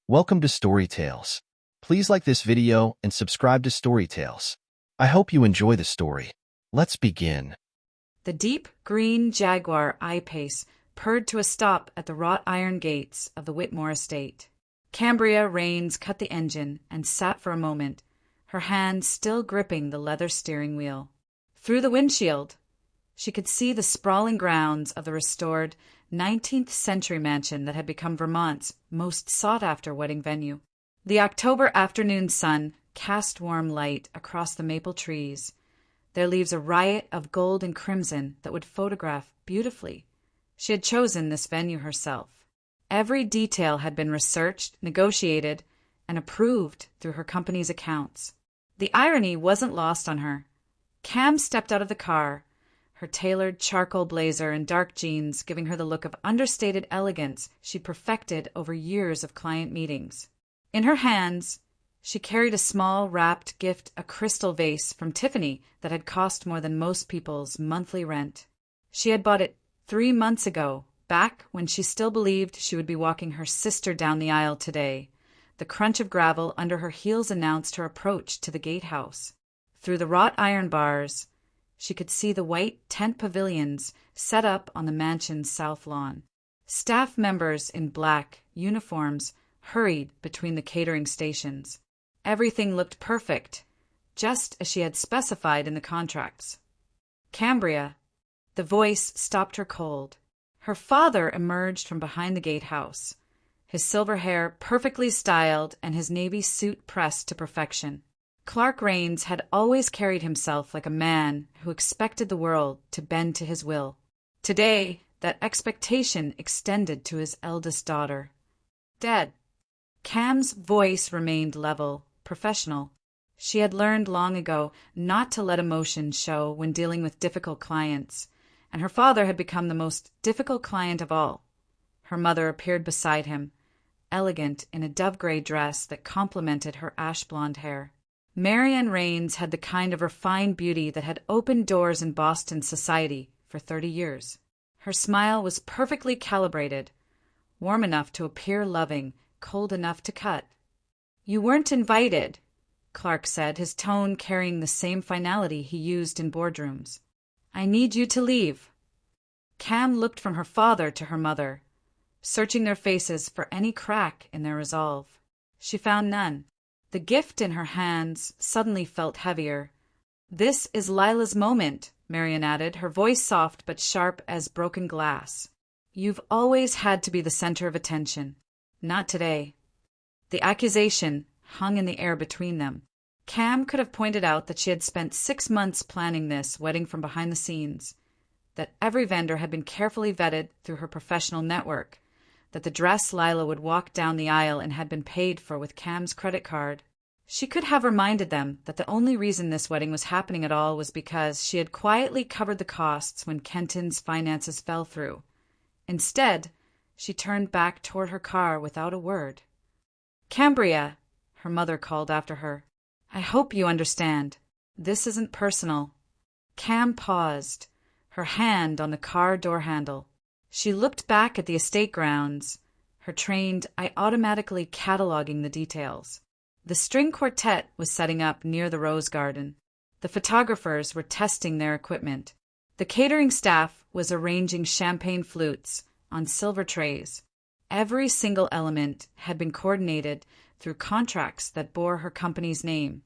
Welcome to Story Tales. Please like this video and subscribe to Story Tales. I hope you enjoy the story. Let's begin. The deep green Jaguar I-Pace purred to a stop at the wrought iron gates of the Whitmore estate. Cambria Rains cut the engine and sat for a moment, her hand still gripping the leather steering wheel. Through the windshield, she could see the sprawling grounds of the restored 19th-century mansion that had become Vermont's most sought-after wedding venue. The October afternoon sun cast warm light across the maple trees, their leaves a riot of gold and crimson that would photograph beautifully. She had chosen this venue herself. Every detail had been researched, negotiated, and approved through her company's accounts. The irony wasn't lost on her. Cam stepped out of the car, her tailored charcoal blazer and dark jeans giving her the look of understated elegance she'd perfected over years of client meetings. In her hands, she carried a small wrapped gift, a crystal vase from Tiffany that had cost more than most people's monthly rent. She had bought it 3 months ago, back when she still believed she would be walking her sister down the aisle today. The crunch of gravel under her heels announced her approach to the gatehouse. Through the wrought iron bars, she could see the white tent pavilions set up on the mansion's south lawn. Staff members in black uniforms hurried between the catering stations. Everything looked perfect, just as she had specified in the contracts. Cambria, the voice stopped her cold. Her father emerged from behind the gatehouse, his silver hair perfectly styled and his navy suit pressed to perfection. Clark Rains had always carried himself like a man who expected the world to bend to his will. Today, that expectation extended to his eldest daughter. Dad. Cam's voice remained level, professional. She had learned long ago not to let emotion show when dealing with difficult clients, and her father had become the most difficult client of all. Her mother appeared beside him, elegant in a dove-gray dress that complemented her ash-blonde hair. Marianne Rains had the kind of refined beauty that had opened doors in Boston society for 30 years. Her smile was perfectly calibrated, warm enough to appear loving, cold enough to cut. "You weren't invited," Clark said, his tone carrying the same finality he used in boardrooms. "I need you to leave." Cam looked from her father to her mother, searching their faces for any crack in their resolve. She found none. The gift in her hands suddenly felt heavier. "This is Lila's moment," Marian added, her voice soft but sharp as broken glass. "You've always had to be the center of attention. Not today." The accusation hung in the air between them. Cam could have pointed out that she had spent 6 months planning this wedding from behind the scenes, that every vendor had been carefully vetted through her professional network, that the dress Lila would walk down the aisle in had been paid for with Cam's credit card. She could have reminded them that the only reason this wedding was happening at all was because she had quietly covered the costs when Kenton's finances fell through. Instead, she turned back toward her car without a word. "Cambria," her mother called after her. "I hope you understand. This isn't personal." Cam paused, her hand on the car door handle. She looked back at the estate grounds, her trained eye automatically cataloging the details. The string quartet was setting up near the rose garden. The photographers were testing their equipment. The catering staff was arranging champagne flutes on silver trays. Every single element had been coordinated through contracts that bore her company's name.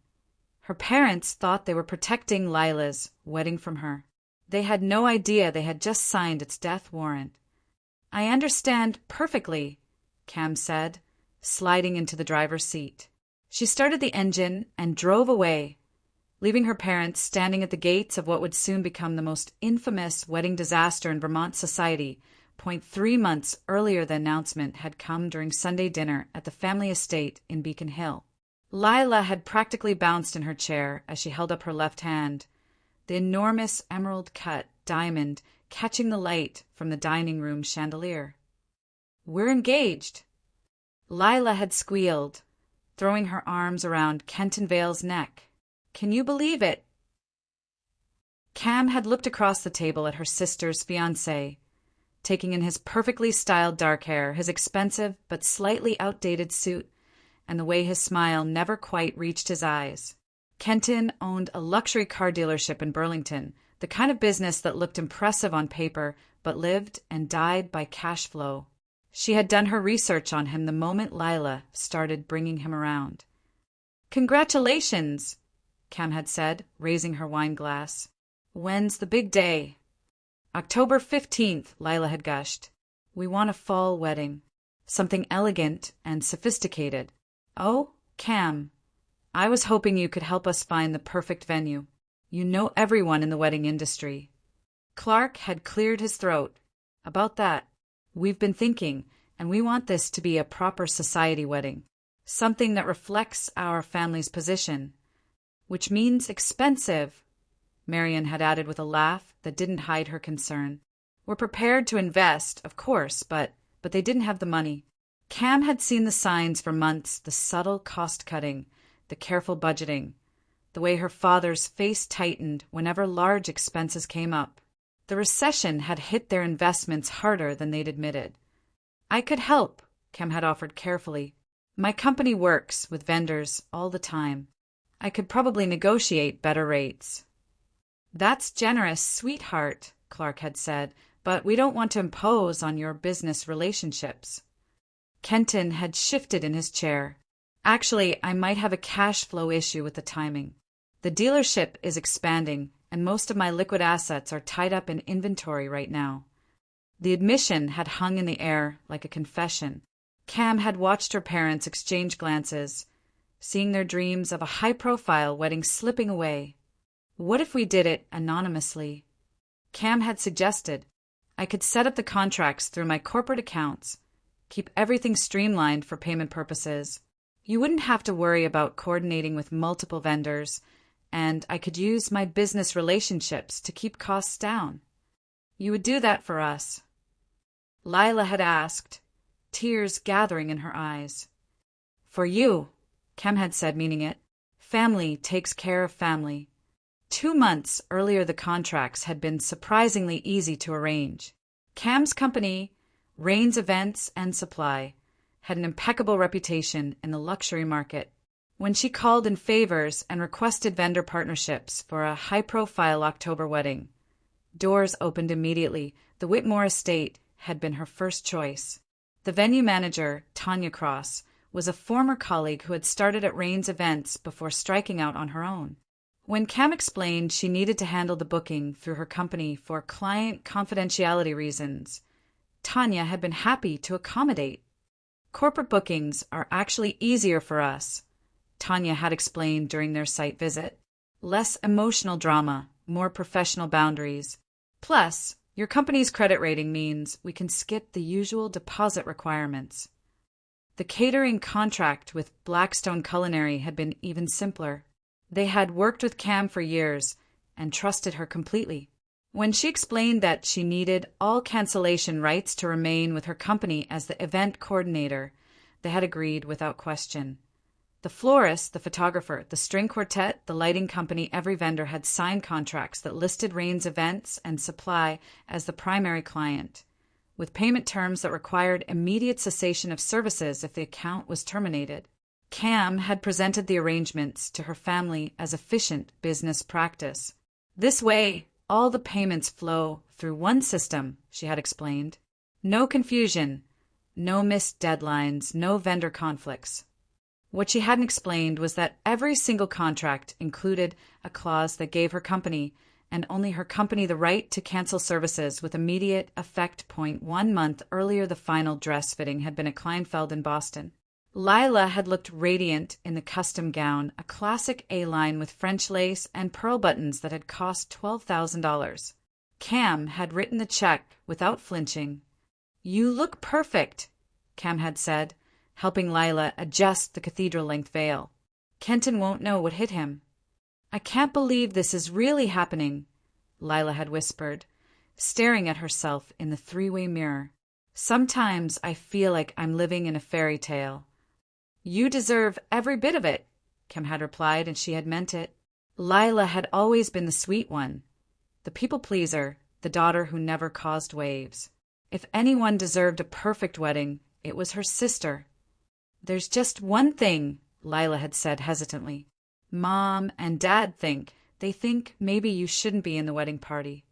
Her parents thought they were protecting Lila's wedding from her. They had no idea they had just signed its death warrant. "I understand perfectly," Cam said, sliding into the driver's seat. She started the engine and drove away, leaving her parents standing at the gates of what would soon become the most infamous wedding disaster in Vermont society. 3 months earlier, the announcement had come during Sunday dinner at the family estate in Beacon Hill. Lila had practically bounced in her chair as she held up her left hand, the enormous emerald-cut diamond catching the light from the dining room chandelier. "We're engaged." Lila had squealed, throwing her arms around Kenton Vale's neck. "Can you believe it?" Cam had looked across the table at her sister's fiancé, taking in his perfectly styled dark hair, his expensive but slightly outdated suit, and the way his smile never quite reached his eyes. Kenton owned a luxury car dealership in Burlington, the kind of business that looked impressive on paper but lived and died by cash flow. She had done her research on him the moment Lila started bringing him around. "Congratulations," Cam had said, raising her wine glass. "When's the big day?" "October 15th, Lila had gushed. "We want a fall wedding. Something elegant and sophisticated." "Oh, Cam, I was hoping you could help us find the perfect venue. You know everyone in the wedding industry." Clark had cleared his throat. "About that, we've been thinking, and we want this to be a proper society wedding. Something that reflects our family's position. Which means expensive," Marian had added with a laugh that didn't hide her concern. "We're prepared to invest, of course, but they didn't have the money." Cam had seen the signs for months, the subtle cost-cutting, the careful budgeting, the way her father's face tightened whenever large expenses came up. The recession had hit their investments harder than they'd admitted. "I could help," Cam had offered carefully. "My company works with vendors all the time. I could probably negotiate better rates." "That's generous, sweetheart," Clark had said, "but we don't want to impose on your business relationships." Kenton had shifted in his chair. "Actually, I might have a cash flow issue with the timing. The dealership is expanding, and most of my liquid assets are tied up in inventory right now." The admission had hung in the air like a confession. Cam had watched her parents exchange glances, seeing their dreams of a high-profile wedding slipping away. "What if we did it anonymously?" Cam had suggested. "I could set up the contracts through my corporate accounts, keep everything streamlined for payment purposes. You wouldn't have to worry about coordinating with multiple vendors, and I could use my business relationships to keep costs down." "You would do that for us?" Lila had asked, tears gathering in her eyes. "For you," Cam had said, meaning it. "Family takes care of family." 2 months earlier, the contracts had been surprisingly easy to arrange. Cam's company, Rains Events and Supply, had an impeccable reputation in the luxury market. When she called in favors and requested vendor partnerships for a high-profile October wedding, doors opened immediately. The Whitmore estate had been her first choice. The venue manager, Tanya Cross, was a former colleague who had started at Rains Events before striking out on her own. When Cam explained she needed to handle the booking through her company for client confidentiality reasons, Tanya had been happy to accommodate. "Corporate bookings are actually easier for us," Tanya had explained during their site visit. "Less emotional drama, more professional boundaries. Plus, your company's credit rating means we can skip the usual deposit requirements." The catering contract with Blackstone Culinary had been even simpler. They had worked with Cam for years and trusted her completely. When she explained that she needed all cancellation rights to remain with her company as the event coordinator, they had agreed without question. The florist, the photographer, the string quartet, the lighting company, every vendor had signed contracts that listed Rains Events and Supply as the primary client, with payment terms that required immediate cessation of services if the account was terminated. Cam had presented the arrangements to her family as efficient business practice. "This way, all the payments flow through one system," she had explained. "No confusion, no missed deadlines, no vendor conflicts." What she hadn't explained was that every single contract included a clause that gave her company, and only her company, the right to cancel services with immediate effect. 1 month earlier, the final dress fitting had been at Kleinfeld in Boston. Lila had looked radiant in the custom gown, a classic A-line with French lace and pearl buttons that had cost $12,000. Cam had written the check without flinching. "You look perfect," Cam had said, helping Lila adjust the cathedral-length veil. "Kenton won't know what hit him." "I can't believe this is really happening," Lila had whispered, staring at herself in the three-way mirror. "Sometimes I feel like I'm living in a fairy tale." "You deserve every bit of it," Cam had replied, and she had meant it. Lila had always been the sweet one, the people-pleaser, the daughter who never caused waves. If anyone deserved a perfect wedding, it was her sister. "There's just one thing," Lila had said hesitantly. "Mom and Dad they think maybe you shouldn't be in the wedding party."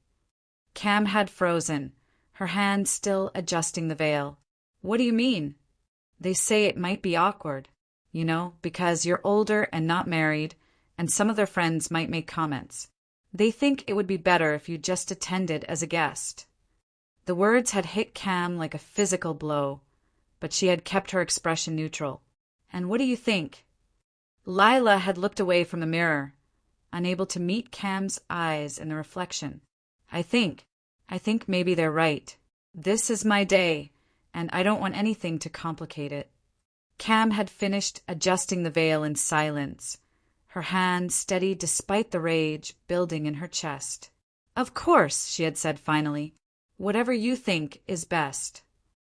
Cam had frozen, her hand still adjusting the veil. "What do you mean?" "They say it might be awkward. Because you're older and not married, and some of their friends might make comments. They think it would be better if you just attended as a guest." The words had hit Cam like a physical blow, but she had kept her expression neutral. "And what do you think?" Lila had looked away from the mirror, unable to meet Cam's eyes in the reflection. I think maybe they're right. This is my day, and I don't want anything to complicate it." Cam had finished adjusting the veil in silence, her hand steady despite the rage building in her chest. "Of course," she had said finally. "Whatever you think is best."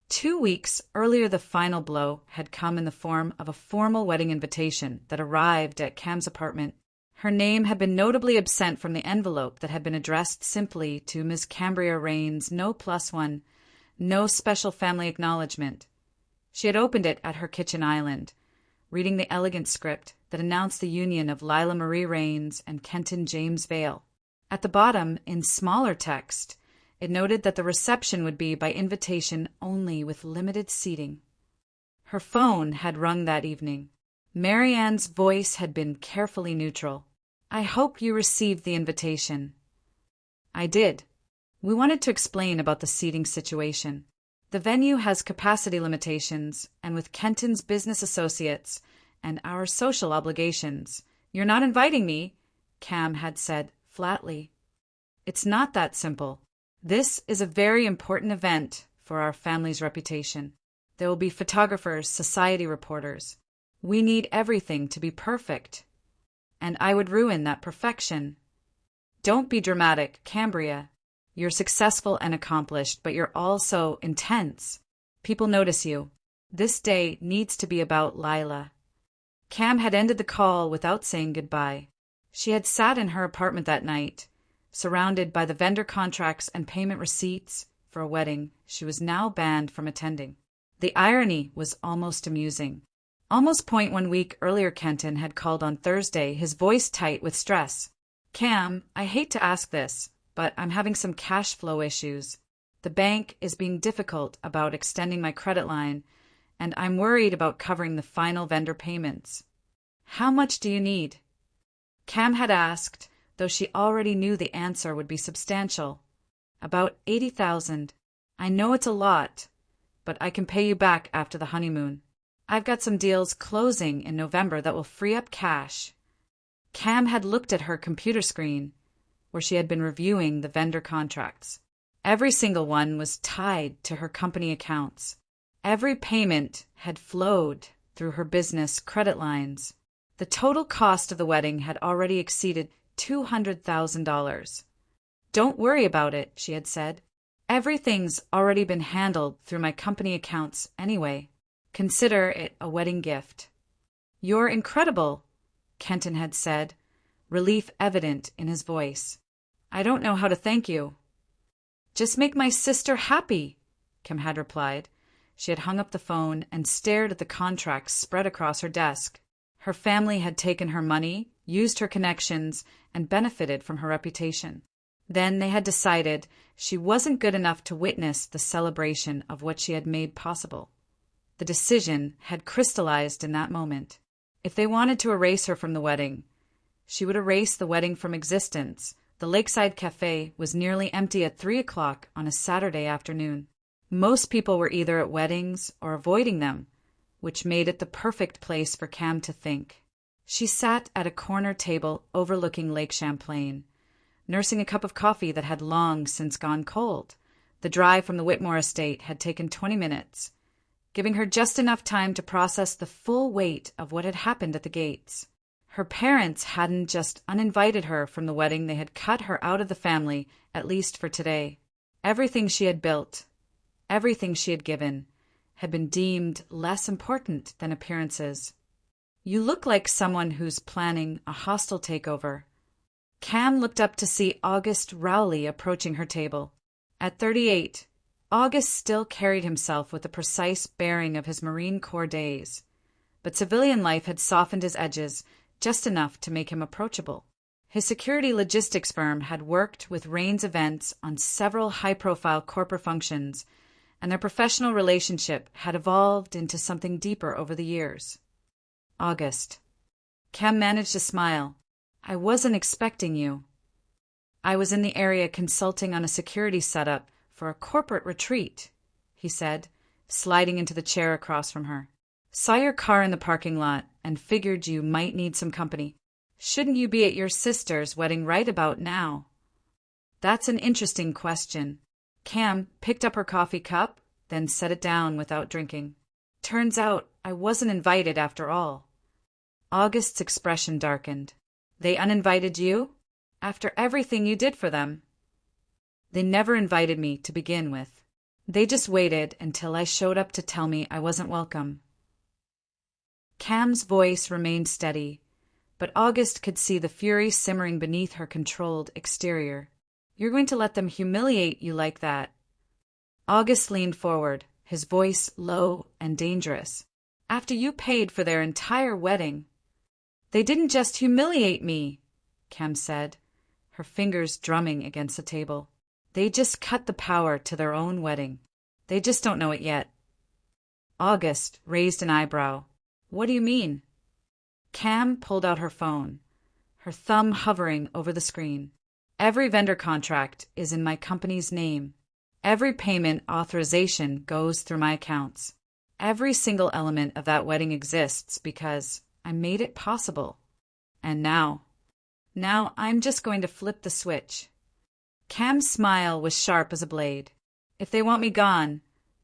2 weeks earlier, the final blow had come in the form of a formal wedding invitation that arrived at Cam's apartment. Her name had been notably absent from the envelope that had been addressed simply to Ms. Cambria Rains, no +1, no special family acknowledgement. She had opened it at her kitchen island, reading the elegant script that announced the union of Lila Marie Rains and Kenton James Vale. At the bottom, in smaller text, it noted that the reception would be by invitation only with limited seating. Her phone had rung that evening. Marianne's voice had been carefully neutral. "I hope you received the invitation." "I did. We wanted to explain about the seating situation. The venue has capacity limitations, and with Kenton's business associates and our social obligations, you're not inviting me," Cam had said flatly. "It's not that simple. This is a very important event for our family's reputation. There will be photographers, society reporters. We need everything to be perfect, and I would ruin that perfection." "Don't be dramatic, Cambria. You're successful and accomplished, but you're also intense. People notice you. This day needs to be about Lila." Cam had ended the call without saying goodbye. She had sat in her apartment that night, surrounded by the vendor contracts and payment receipts for a wedding she was now banned from attending. The irony was almost amusing. Almost 1 week earlier, Kenton had called on Thursday, his voice tight with stress. "Cam, I hate to ask this, but I'm having some cash flow issues. The bank is being difficult about extending my credit line, and I'm worried about covering the final vendor payments. How much do you need?" Cam had asked, though she already knew the answer would be substantial. "About 80,000. I know it's a lot, but I can pay you back after the honeymoon. I've got some deals closing in November that will free up cash." Cam had looked at her computer screen, where she had been reviewing the vendor contracts. Every single one was tied to her company accounts. Every payment had flowed through her business credit lines. The total cost of the wedding had already exceeded $200,000. "Don't worry about it," she had said. "Everything's already been handled through my company accounts anyway. Consider it a wedding gift." "You're incredible," Kenton had said, relief evident in his voice. "I don't know how to thank you." "Just make my sister happy," Kim had replied. She had hung up the phone and stared at the contracts spread across her desk. Her family had taken her money, used her connections, and benefited from her reputation. Then they had decided she wasn't good enough to witness the celebration of what she had made possible. The decision had crystallized in that moment. If they wanted to erase her from the wedding, she would erase the wedding from existence. The Lakeside Cafe was nearly empty at 3 o'clock on a Saturday afternoon. Most people were either at weddings or avoiding them, which made it the perfect place for Cam to think. She sat at a corner table overlooking Lake Champlain, nursing a cup of coffee that had long since gone cold. The drive from the Whitmore estate had taken 20 minutes, giving her just enough time to process the full weight of what had happened at the gates. Her parents hadn't just uninvited her from the wedding, they had cut her out of the family, at least for today. Everything she had built, everything she had given, had been deemed less important than appearances. "You look like someone who's planning a hostile takeover." Cam looked up to see August Rowley approaching her table. At 38, August still carried himself with the precise bearing of his Marine Corps days, but civilian life had softened his edges just enough to make him approachable. His security logistics firm had worked with Rain's events on several high-profile corporate functions, and their professional relationship had evolved into something deeper over the years. August. Cam managed to smile. I wasn't expecting you. I was in the area consulting on a security setup for a corporate retreat, he said, sliding into the chair across from her. Saw your car in the parking lot and figured you might need some company. Shouldn't you be at your sister's wedding right about now? That's an interesting question. Cam picked up her coffee cup, then set it down without drinking. Turns out I wasn't invited after all. August's expression darkened. They uninvited you? After everything you did for them? They never invited me to begin with. They just waited until I showed up to tell me I wasn't welcome. Cam's voice remained steady, but August could see the fury simmering beneath her controlled exterior. You're going to let them humiliate you like that? August leaned forward, his voice low and dangerous. After you paid for their entire wedding. They didn't just humiliate me, Cam said, her fingers drumming against the table. They just cut the power to their own wedding. They just don't know it yet. August raised an eyebrow. What do you mean? Cam pulled out her phone, her thumb hovering over the screen. Every vendor contract is in my company's name. Every payment authorization goes through my accounts. Every single element of that wedding exists because I made it possible. And now I'm just going to flip the switch. Cam's smile was sharp as a blade. If they want me gone,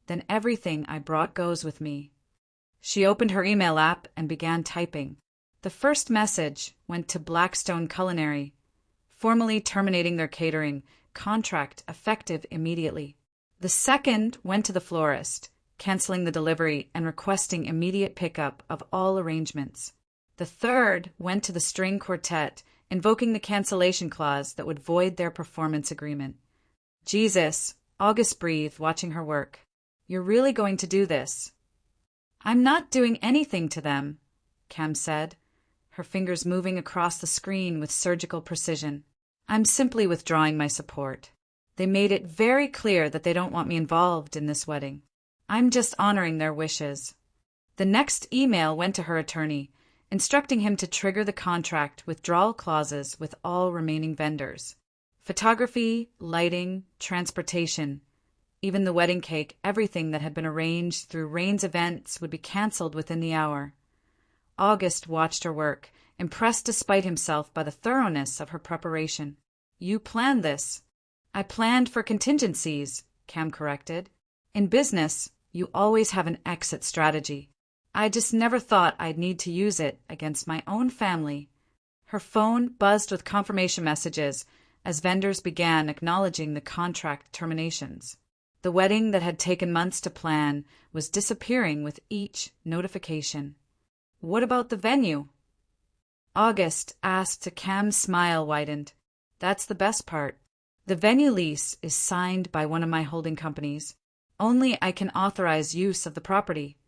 then everything I brought goes with me. She opened her email app and began typing. The first message went to Blackstone Culinary, formally terminating their catering contract effective immediately. The second went to the florist, canceling the delivery and requesting immediate pickup of all arrangements. The third went to the string quartet, invoking the cancellation clause that would void their performance agreement. Jesus, August breathed, watching her work. You're really going to do this? I'm not doing anything to them, Cam said, her fingers moving across the screen with surgical precision. I'm simply withdrawing my support. They made it very clear that they don't want me involved in this wedding. I'm just honoring their wishes. The next email went to her attorney, instructing him to trigger the contract withdrawal clauses with all remaining vendors. Photography, lighting, transportation, even the wedding cake, everything that had been arranged through Rain's events would be canceled within the hour. August watched her work, impressed despite himself by the thoroughness of her preparation. You planned this. I planned for contingencies, Cam corrected. In business, you always have an exit strategy. I just never thought I'd need to use it against my own family. Her phone buzzed with confirmation messages as vendors began acknowledging the contract terminations. The wedding that had taken months to plan was disappearing with each notification. What about the venue? August asked. Cam's smile widened. That's the best part. The venue lease is signed by one of my holding companies. Only I can authorize use of the property.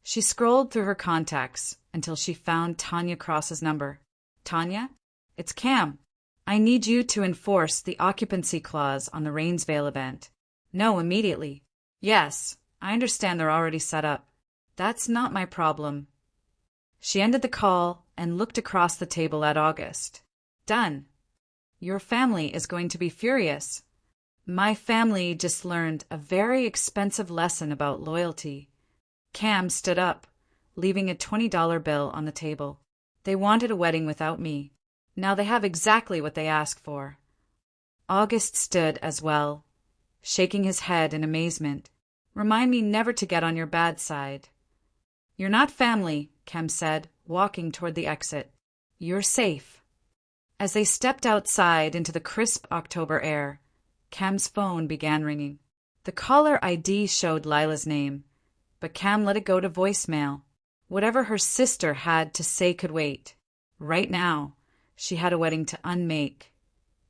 She scrolled through her contacts until she found Tanya Cross's number. Tanya? It's Cam. I need you to enforce the occupancy clause on the Rainsvale event. No, immediately. Yes, I understand they're already set up. That's not my problem. She ended the call and looked across the table at August. Done. Your family is going to be furious. My family just learned a very expensive lesson about loyalty. Cam stood up, leaving a $20 bill on the table. They wanted a wedding without me. Now they have exactly what they asked for. August stood as well, shaking his head in amazement. Remind me never to get on your bad side. You're not family, Cam said, walking toward the exit. You're safe. As they stepped outside into the crisp October air, Cam's phone began ringing. The caller ID showed Lila's name, but Cam let it go to voicemail. Whatever her sister had to say could wait. Right now, she had a wedding to unmake.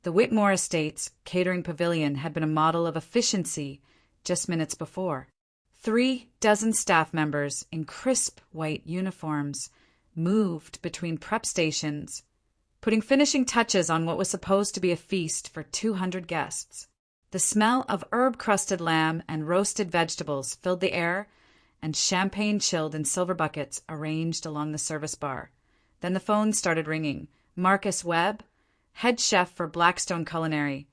The Whitmore Estates catering pavilion had been a model of efficiency, just minutes before. 36 staff members in crisp white uniforms moved between prep stations, putting finishing touches on what was supposed to be a feast for 200 guests. The smell of herb-crusted lamb and roasted vegetables filled the air, and champagne chilled in silver buckets arranged along the service bar. Then the phone started ringing. Marcus Webb, head chef for Blackstone Culinary,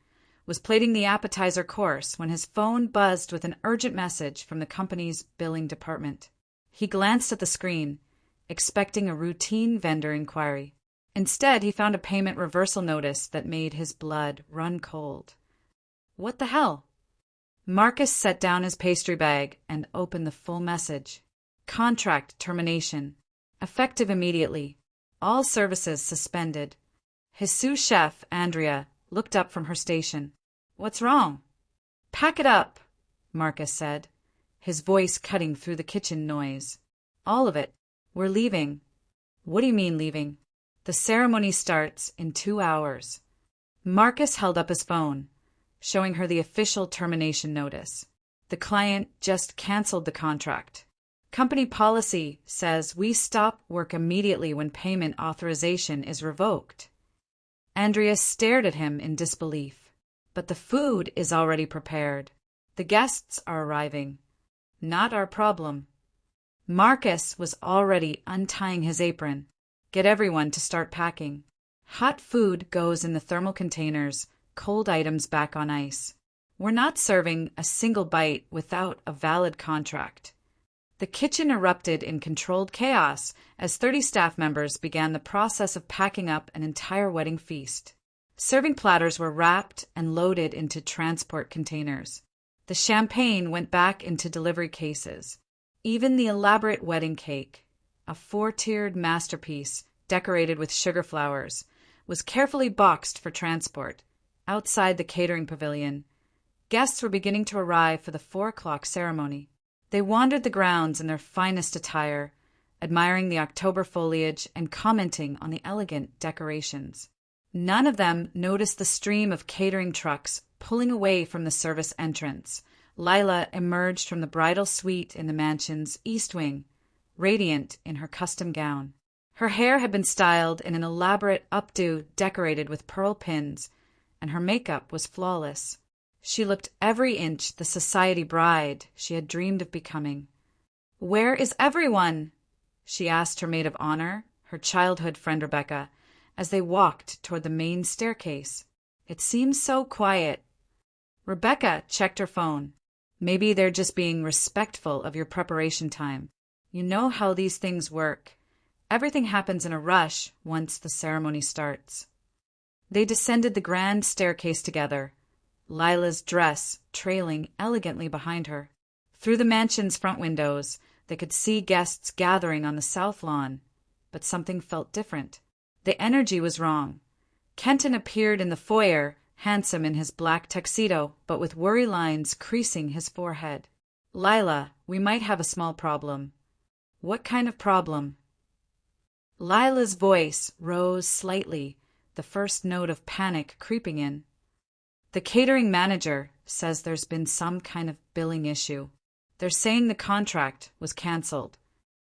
was plating the appetizer course when his phone buzzed with an urgent message from the company's billing department. He glanced at the screen, expecting a routine vendor inquiry. Instead, he found a payment reversal notice that made his blood run cold. What the hell? Marcus set down his pastry bag and opened the full message. Contract termination. Effective immediately. All services suspended. His sous chef, Andrea, looked up from her station. What's wrong? Pack it up, Marcus said, his voice cutting through the kitchen noise. All of it. We're leaving. What do you mean leaving? The ceremony starts in 2 hours. Marcus held up his phone, showing her the official termination notice. The client just canceled the contract. Company policy says we stop work immediately when payment authorization is revoked. Andrea stared at him in disbelief. But the food is already prepared. The guests are arriving. Not our problem. Marcus was already untying his apron. Get everyone to start packing. Hot food goes in the thermal containers, cold items back on ice. We're not serving a single bite without a valid contract. The kitchen erupted in controlled chaos as 30 staff members began the process of packing up an entire wedding feast. Serving platters were wrapped and loaded into transport containers. The champagne went back into delivery cases. Even the elaborate wedding cake, a 4-tiered masterpiece decorated with sugar flowers, was carefully boxed for transport. Outside the catering pavilion, guests were beginning to arrive for the 4 o'clock ceremony. They wandered the grounds in their finest attire, admiring the October foliage and commenting on the elegant decorations. None of them noticed the stream of catering trucks pulling away from the service entrance. Lila emerged from the bridal suite in the mansion's east wing, radiant in her custom gown. Her hair had been styled in an elaborate updo decorated with pearl pins, and her makeup was flawless. She looked every inch the society bride she had dreamed of becoming. "Where is everyone?" she asked her maid of honor, her childhood friend Rebecca, as they walked toward the main staircase. "It seems so quiet." Rebecca checked her phone. "Maybe they're just being respectful of your preparation time. You know how these things work. Everything happens in a rush once the ceremony starts." They descended the grand staircase together, Lila's dress trailing elegantly behind her. Through the mansion's front windows, they could see guests gathering on the south lawn, but something felt different. The energy was wrong. Kenton appeared in the foyer, handsome in his black tuxedo, but with worry lines creasing his forehead. "Lila, we might have a small problem." "What kind of problem?" Lila's voice rose slightly, the first note of panic creeping in. "The catering manager says there's been some kind of billing issue. They're saying the contract was canceled."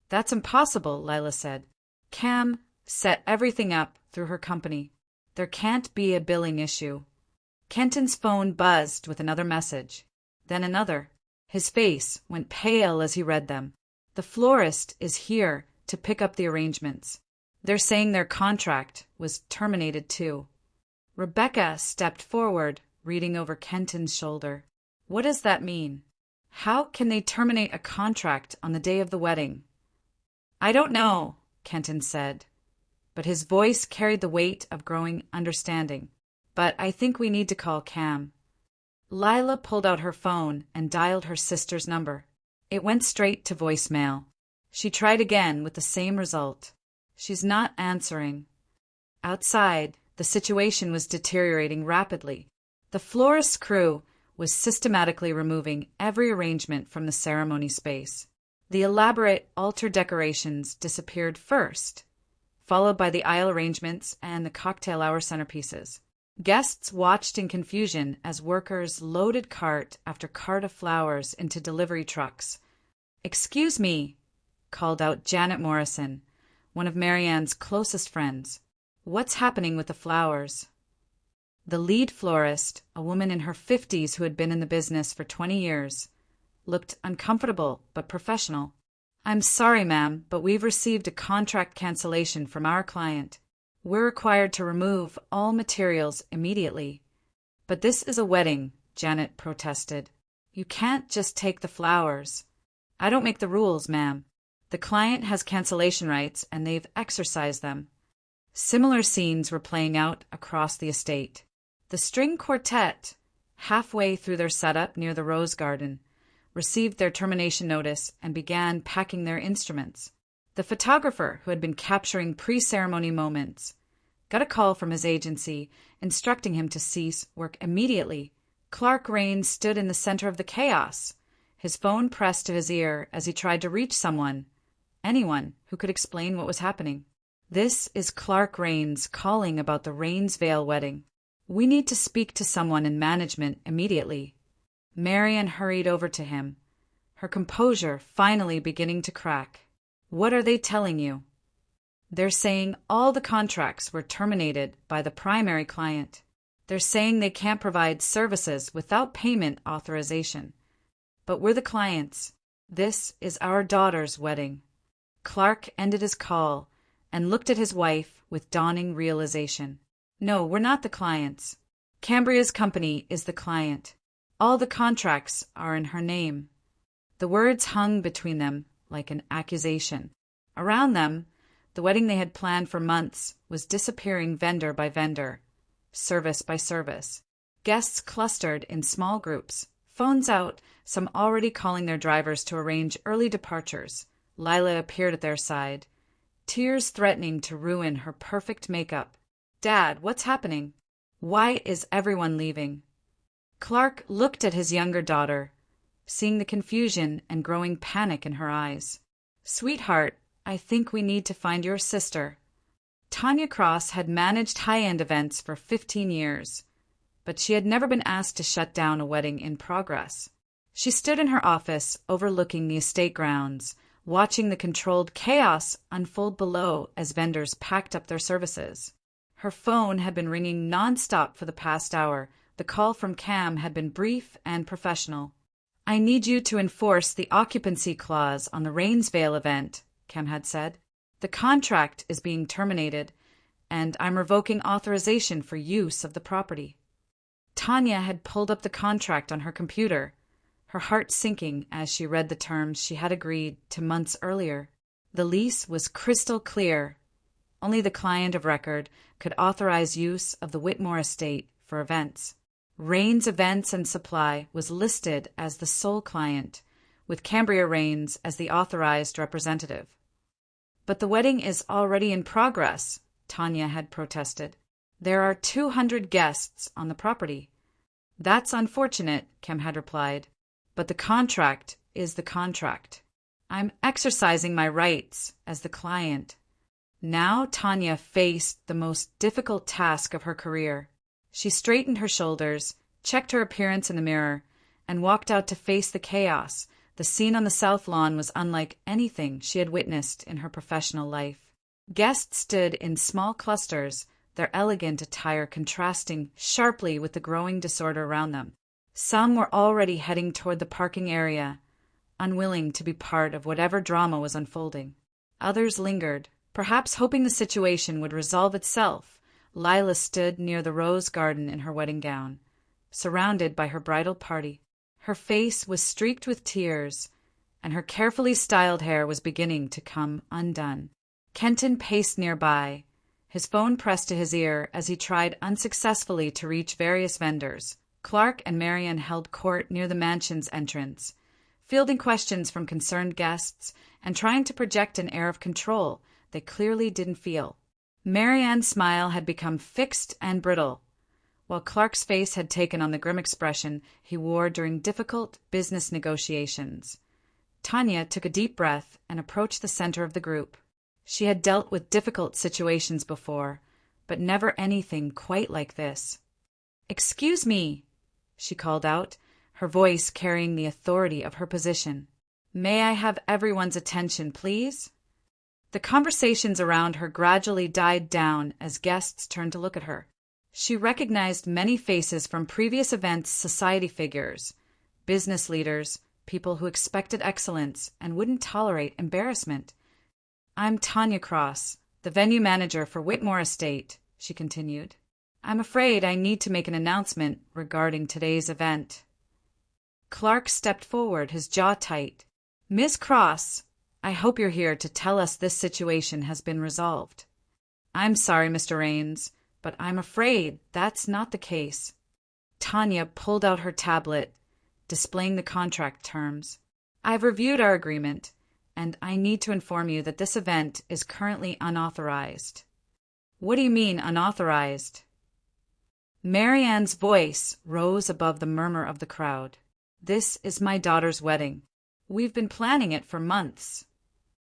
"That's impossible," Lila said. "Cam set everything up through her company. There can't be a billing issue." Kenton's phone buzzed with another message, then another. His face went pale as he read them. "The florist is here to pick up the arrangements. They're saying their contract was terminated too." Rebecca stepped forward, reading over Kenton's shoulder. "What does that mean? How can they terminate a contract on the day of the wedding?" "I don't know," Kenton said, but his voice carried the weight of growing understanding. "But I think we need to call Cam." Lila pulled out her phone and dialed her sister's number. It went straight to voicemail. She tried again with the same result. "She's not answering." Outside, the situation was deteriorating rapidly. The florist's crew was systematically removing every arrangement from the ceremony space. The elaborate altar decorations disappeared first, followed by the aisle arrangements and the cocktail hour centerpieces. Guests watched in confusion as workers loaded cart after cart of flowers into delivery trucks. "Excuse me," called out Janet Morrison, one of Marianne's closest friends. "What's happening with the flowers?" The lead florist, a woman in her 50s who had been in the business for 20 years, looked uncomfortable but professional. "I'm sorry, ma'am, but we've received a contract cancellation from our client. We're required to remove all materials immediately." "But this is a wedding," Janet protested. "You can't just take the flowers." "I don't make the rules, ma'am. The client has cancellation rights and they've exercised them." Similar scenes were playing out across the estate. The string quartet, halfway through their setup near the rose garden, received their termination notice and began packing their instruments. The photographer, who had been capturing pre-ceremony moments, got a call from his agency instructing him to cease work immediately. Clark Rains stood in the center of the chaos, his phone pressed to his ear as he tried to reach anyone who could explain what was happening. "This is Clark Rains calling about the Rainsvale wedding. We need to speak to someone in management immediately." Marian hurried over to him, her composure finally beginning to crack. "What are they telling you?" "They're saying all the contracts were terminated by the primary client. They're saying they can't provide services without payment authorization. But we're the clients. This is our daughter's wedding." Clark ended his call and looked at his wife with dawning realization. "No, we're not the clients. Cambria's company is the client. All the contracts are in her name." The words hung between them like an accusation. Around them, the wedding they had planned for months was disappearing vendor by vendor, service by service. Guests clustered in small groups, phones out, some already calling their drivers to arrange early departures. Lila appeared at their side, tears threatening to ruin her perfect makeup. "Dad, what's happening? Why is everyone leaving?" Clark looked at his younger daughter, seeing the confusion and growing panic in her eyes. "Sweetheart, I think we need to find your sister." Tanya Cross had managed high-end events for 15 years, but she had never been asked to shut down a wedding in progress. She stood in her office overlooking the estate grounds, watching the controlled chaos unfold below as vendors packed up their services. Her phone had been ringing nonstop for the past hour. The call from Cam had been brief and professional. "I need you to enforce the occupancy clause on the Rainsvale event," Cam had said. "The contract is being terminated, and I'm revoking authorization for use of the property." Tanya had pulled up the contract on her computer, her heart sinking as she read the terms she had agreed to months earlier. The lease was crystal clear. Only the client of record could authorize use of the Whitmore estate for events. Rains Events and Supply was listed as the sole client, with Cambria Rains as the authorized representative. "But the wedding is already in progress," Tanya had protested. "There are 200 guests on the property." "That's unfortunate," Cam had replied, "but the contract is the contract. I'm exercising my rights as the client." Now Tanya faced the most difficult task of her career. She straightened her shoulders, checked her appearance in the mirror, and walked out to face the chaos. The scene on the south lawn was unlike anything she had witnessed in her professional life. Guests stood in small clusters, their elegant attire contrasting sharply with the growing disorder around them. Some were already heading toward the parking area, unwilling to be part of whatever drama was unfolding. Others lingered, perhaps hoping the situation would resolve itself. Lila stood near the rose garden in her wedding gown, surrounded by her bridal party. Her face was streaked with tears, and her carefully styled hair was beginning to come undone. Kenton paced nearby, his phone pressed to his ear as he tried unsuccessfully to reach various vendors. Clark and Marian held court near the mansion's entrance, fielding questions from concerned guests and trying to project an air of control they clearly didn't feel. Marianne's smile had become fixed and brittle, while Clark's face had taken on the grim expression he wore during difficult business negotiations. Tanya took a deep breath and approached the center of the group. She had dealt with difficult situations before, but never anything quite like this. "Excuse me," she called out, her voice carrying the authority of her position. "May I have everyone's attention, please?" The conversations around her gradually died down as guests turned to look at her. She recognized many faces from previous events: society figures, business leaders, people who expected excellence and wouldn't tolerate embarrassment. "I'm Tanya Cross, the venue manager for Whitmore Estate," she continued. "I'm afraid I need to make an announcement regarding today's event." Clark stepped forward, his jaw tight. "Miss Cross, I hope you're here to tell us this situation has been resolved." "I'm sorry, Mr. Rains, but I'm afraid that's not the case." Tanya pulled out her tablet, displaying the contract terms. "I've reviewed our agreement, and I need to inform you that this event is currently unauthorized." "What do you mean, unauthorized?" Marianne's voice rose above the murmur of the crowd. "This is my daughter's wedding. We've been planning it for months."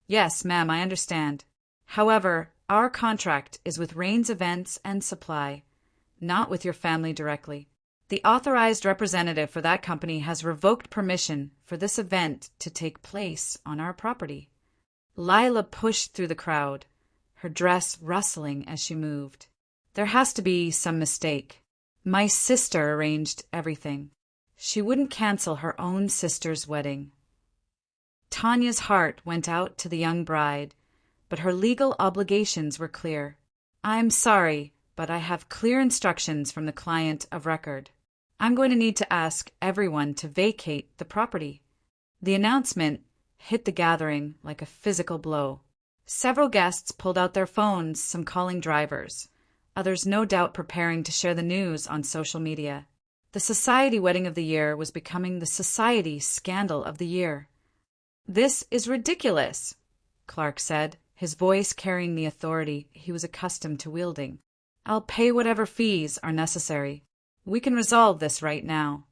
"Yes, ma'am, I understand. However, our contract is with Rains Events and Supply, not with your family directly. The authorized representative for that company has revoked permission for this event to take place on our property." Lila pushed through the crowd, her dress rustling as she moved. "There has to be some mistake. My sister arranged everything. She wouldn't cancel her own sister's wedding." Tanya's heart went out to the young bride, but her legal obligations were clear. "I'm sorry, but I have clear instructions from the client of record. I'm going to need to ask everyone to vacate the property." The announcement hit the gathering like a physical blow. Several guests pulled out their phones, some calling drivers, others no doubt preparing to share the news on social media. The society wedding of the year was becoming the society scandal of the year. "This is ridiculous," Clark said, his voice carrying the authority he was accustomed to wielding. "I'll pay whatever fees are necessary. We can resolve this right now."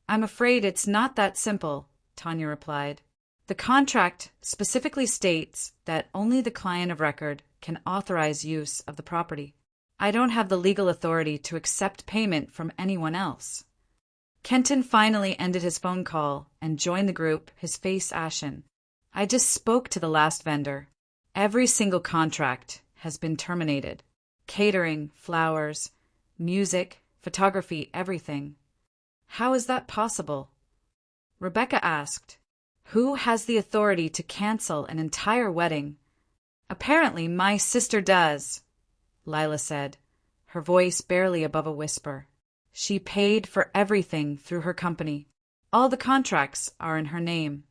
"I'm afraid it's not that simple," Tanya replied. "The contract specifically states that only the client of record can authorize use of the property. I don't have the legal authority to accept payment from anyone else." Kenton finally ended his phone call and joined the group, his face ashen. "I just spoke to the last vendor. Every single contract has been terminated. Catering, flowers, music, photography, everything." "How is that possible?" Rebecca asked. "Who has the authority to cancel an entire wedding?" "Apparently my sister does," Lila said, her voice barely above a whisper. "She paid for everything through her company. All the contracts are in her name."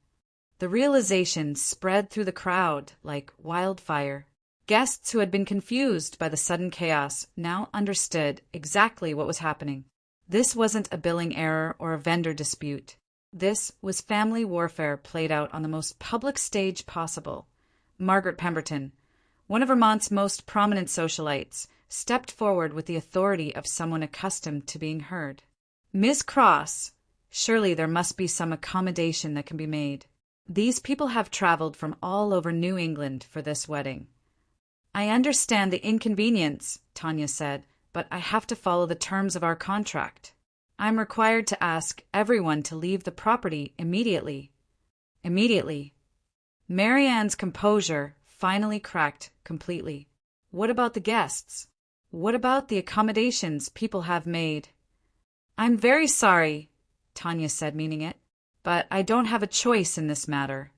The realization spread through the crowd like wildfire. Guests who had been confused by the sudden chaos now understood exactly what was happening. This wasn't a billing error or a vendor dispute. This was family warfare played out on the most public stage possible. Margaret Pemberton, one of Vermont's most prominent socialites, stepped forward with the authority of someone accustomed to being heard. "Miss Cross, surely there must be some accommodation that can be made. These people have traveled from all over New England for this wedding." "I understand the inconvenience," Tanya said, "but I have to follow the terms of our contract. I'm required to ask everyone to leave the property immediately." "Immediately." Marianne's composure finally cracked completely. "What about the guests? What about the accommodations people have made?" "I'm very sorry," Tanya said, meaning it, "but I don't have a choice in this matter."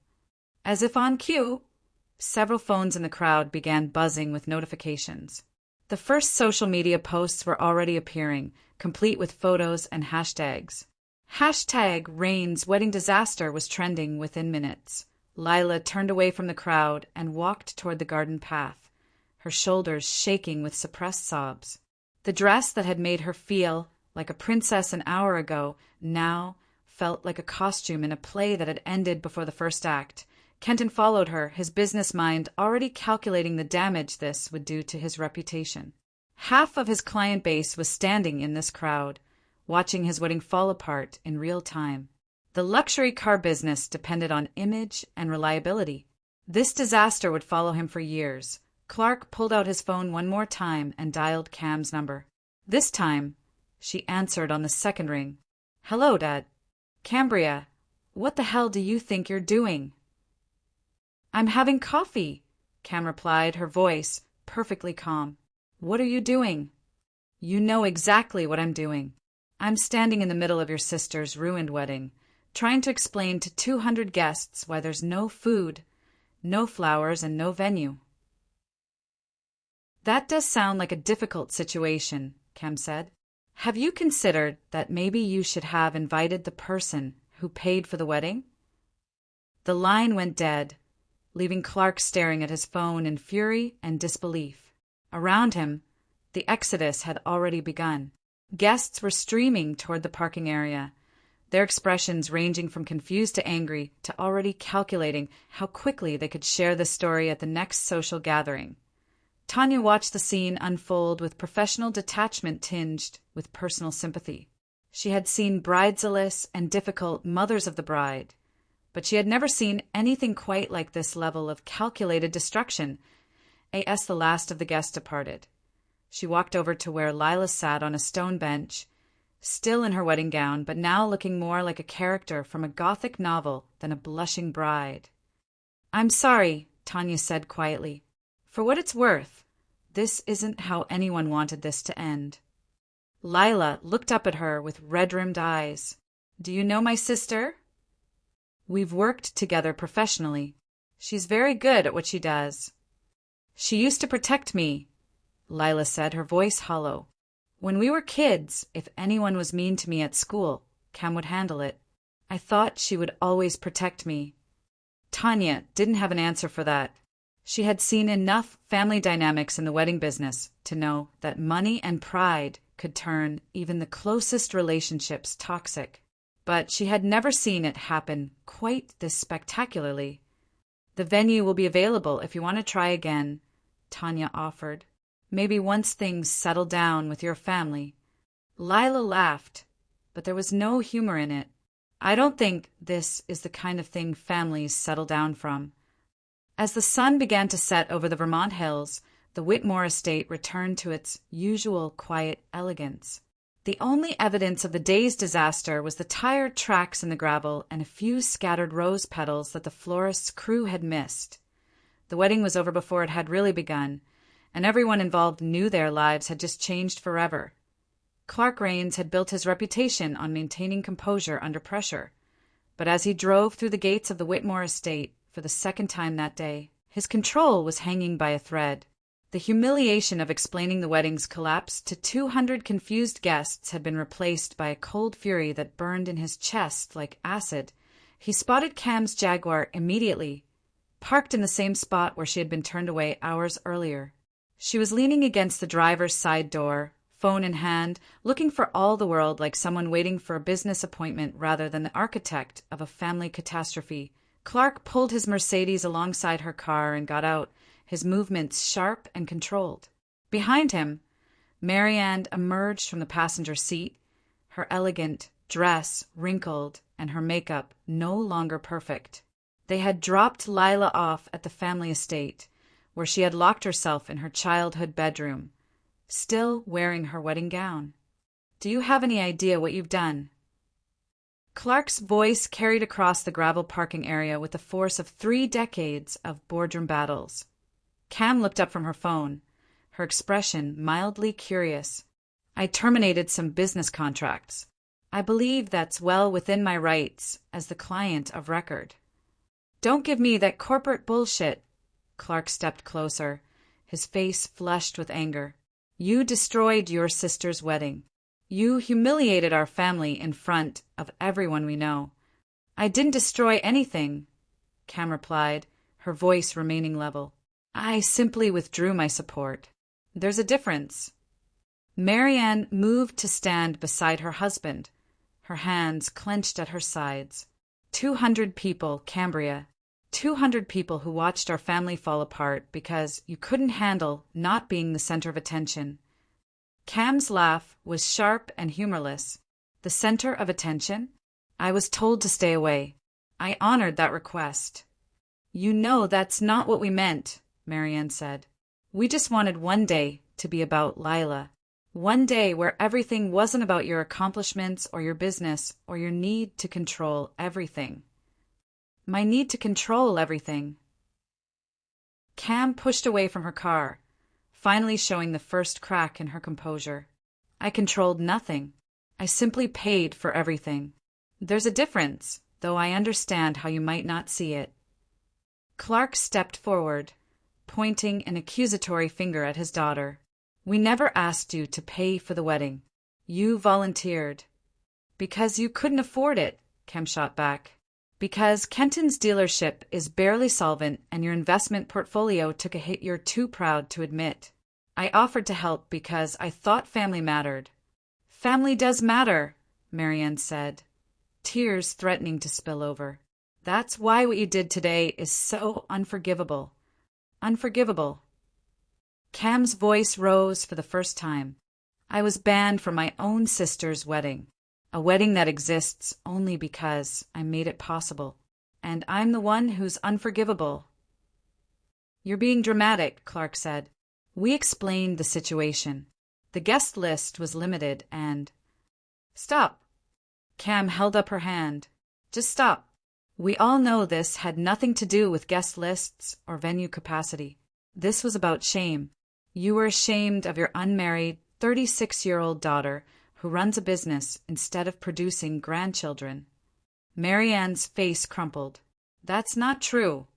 As if on cue, several phones in the crowd began buzzing with notifications. The first social media posts were already appearing, complete with photos and hashtags. Hashtag Rains Wedding Disaster was trending within minutes. Lila turned away from the crowd and walked toward the garden path, her shoulders shaking with suppressed sobs. The dress that had made her feel like a princess an hour ago now felt like a costume in a play that had ended before the first act. Kenton followed her, his business mind already calculating the damage this would do to his reputation. Half of his client base was standing in this crowd, watching his wedding fall apart in real time. The luxury car business depended on image and reliability. This disaster would follow him for years. Clark pulled out his phone one more time and dialed Cam's number. This time, She answered on the second ring. "Hello, Dad." "Cambria, what the hell do you think you're doing?" "I'm having coffee," Cam replied, her voice perfectly calm. "What are you doing?" "You know exactly what I'm doing. I'm standing in the middle of your sister's ruined wedding, trying to explain to 200 guests why there's no food, no flowers, and no venue." "That does sound like a difficult situation," Cam said. "Have you considered that maybe you should have invited the person who paid for the wedding?" The line went dead, leaving Clark staring at his phone in fury and disbelief. Around him, the exodus had already begun. Guests were streaming toward the parking area, their expressions ranging from confused to angry to already calculating how quickly they could share the story at the next social gathering. Tanya watched the scene unfold with professional detachment tinged with personal sympathy. She had seen bridezilless and difficult mothers of the bride, but she had never seen anything quite like this level of calculated destruction. As the last of the guests departed, she walked over to where Lila sat on a stone bench, still in her wedding gown, but now looking more like a character from a Gothic novel than a blushing bride. "I'm sorry," Tanya said quietly. "For what it's worth, this isn't how anyone wanted this to end." Lila looked up at her with red-rimmed eyes. "Do you know my sister?" "We've worked together professionally. She's very good at what she does." "She used to protect me," Lila said, her voice hollow. "When we were kids, if anyone was mean to me at school, Cam would handle it. I thought she would always protect me." Tanya didn't have an answer for that. She had seen enough family dynamics in the wedding business to know that money and pride could turn even the closest relationships toxic. But she had never seen it happen quite this spectacularly. "The venue will be available if you want to try again," Tanya offered. "Maybe once things settle down with your family." Lila laughed, but there was no humor in it. "I don't think this is the kind of thing families settle down from." As the sun began to set over the Vermont hills, the Whitmore estate returned to its usual quiet elegance. The only evidence of the day's disaster was the tired tracks in the gravel and a few scattered rose petals that the florist's crew had missed. The wedding was over before it had really begun, and everyone involved knew their lives had just changed forever. Clark Rains had built his reputation on maintaining composure under pressure, but as he drove through the gates of the Whitmore estate for the second time that day, his control was hanging by a thread. The humiliation of explaining the wedding's collapse to 200 confused guests had been replaced by a cold fury that burned in his chest like acid. He spotted Cam's Jaguar immediately, parked in the same spot where she had been turned away hours earlier. She was leaning against the driver's side door, phone in hand, looking for all the world like someone waiting for a business appointment rather than the architect of a family catastrophe. Clark pulled his Mercedes alongside her car and got out, his movements sharp and controlled. Behind him, Marianne emerged from the passenger seat, her elegant dress wrinkled and her makeup no longer perfect. They had dropped Lila off at the family estate, where she had locked herself in her childhood bedroom, still wearing her wedding gown. "Do you have any idea what you've done?" Clark's voice carried across the gravel parking area with the force of 3 decades of boardroom battles. Cam looked up from her phone, her expression mildly curious. "I terminated some business contracts. I believe that's well within my rights as the client of record." "Don't give me that corporate bullshit." Clark stepped closer, his face flushed with anger. "You destroyed your sister's wedding. You humiliated our family in front of everyone we know." "I didn't destroy anything," Cam replied, her voice remaining level. "I simply withdrew my support." "There's a difference." Marianne moved to stand beside her husband, her hands clenched at her sides. 200 people, Cambria. 200 people who watched our family fall apart because you couldn't handle not being the center of attention. Cam's laugh was sharp and humorless. "The center of attention? I was told to stay away. I honored that request." "You know that's not what we meant," Marianne said. "We just wanted one day to be about Lila." One day where everything wasn't about your accomplishments or your business or your need to control everything. My need to control everything. Cam pushed away from her car, finally showing the first crack in her composure. I controlled nothing. I simply paid for everything. There's a difference, though I understand how you might not see it. Clark stepped forward, pointing an accusatory finger at his daughter. We never asked you to pay for the wedding. You volunteered. Because you couldn't afford it, Cam shot back. Because Kenton's dealership is barely solvent and your investment portfolio took a hit you're too proud to admit. I offered to help because I thought family mattered. Family does matter, Marianne said, tears threatening to spill over. That's why what you did today is so unforgivable. Unforgivable. Cam's voice rose for the first time. I was banned from my own sister's wedding. A wedding that exists only because I made it possible. And I'm the one who's unforgivable. You're being dramatic, Clark said. We explained the situation. The guest list was limited and… Stop. Cam held up her hand. Just stop. We all know this had nothing to do with guest lists or venue capacity. This was about shame. You were ashamed of your unmarried, 36-year-old daughter who runs a business instead of producing grandchildren. Marianne's face crumpled. That's not true.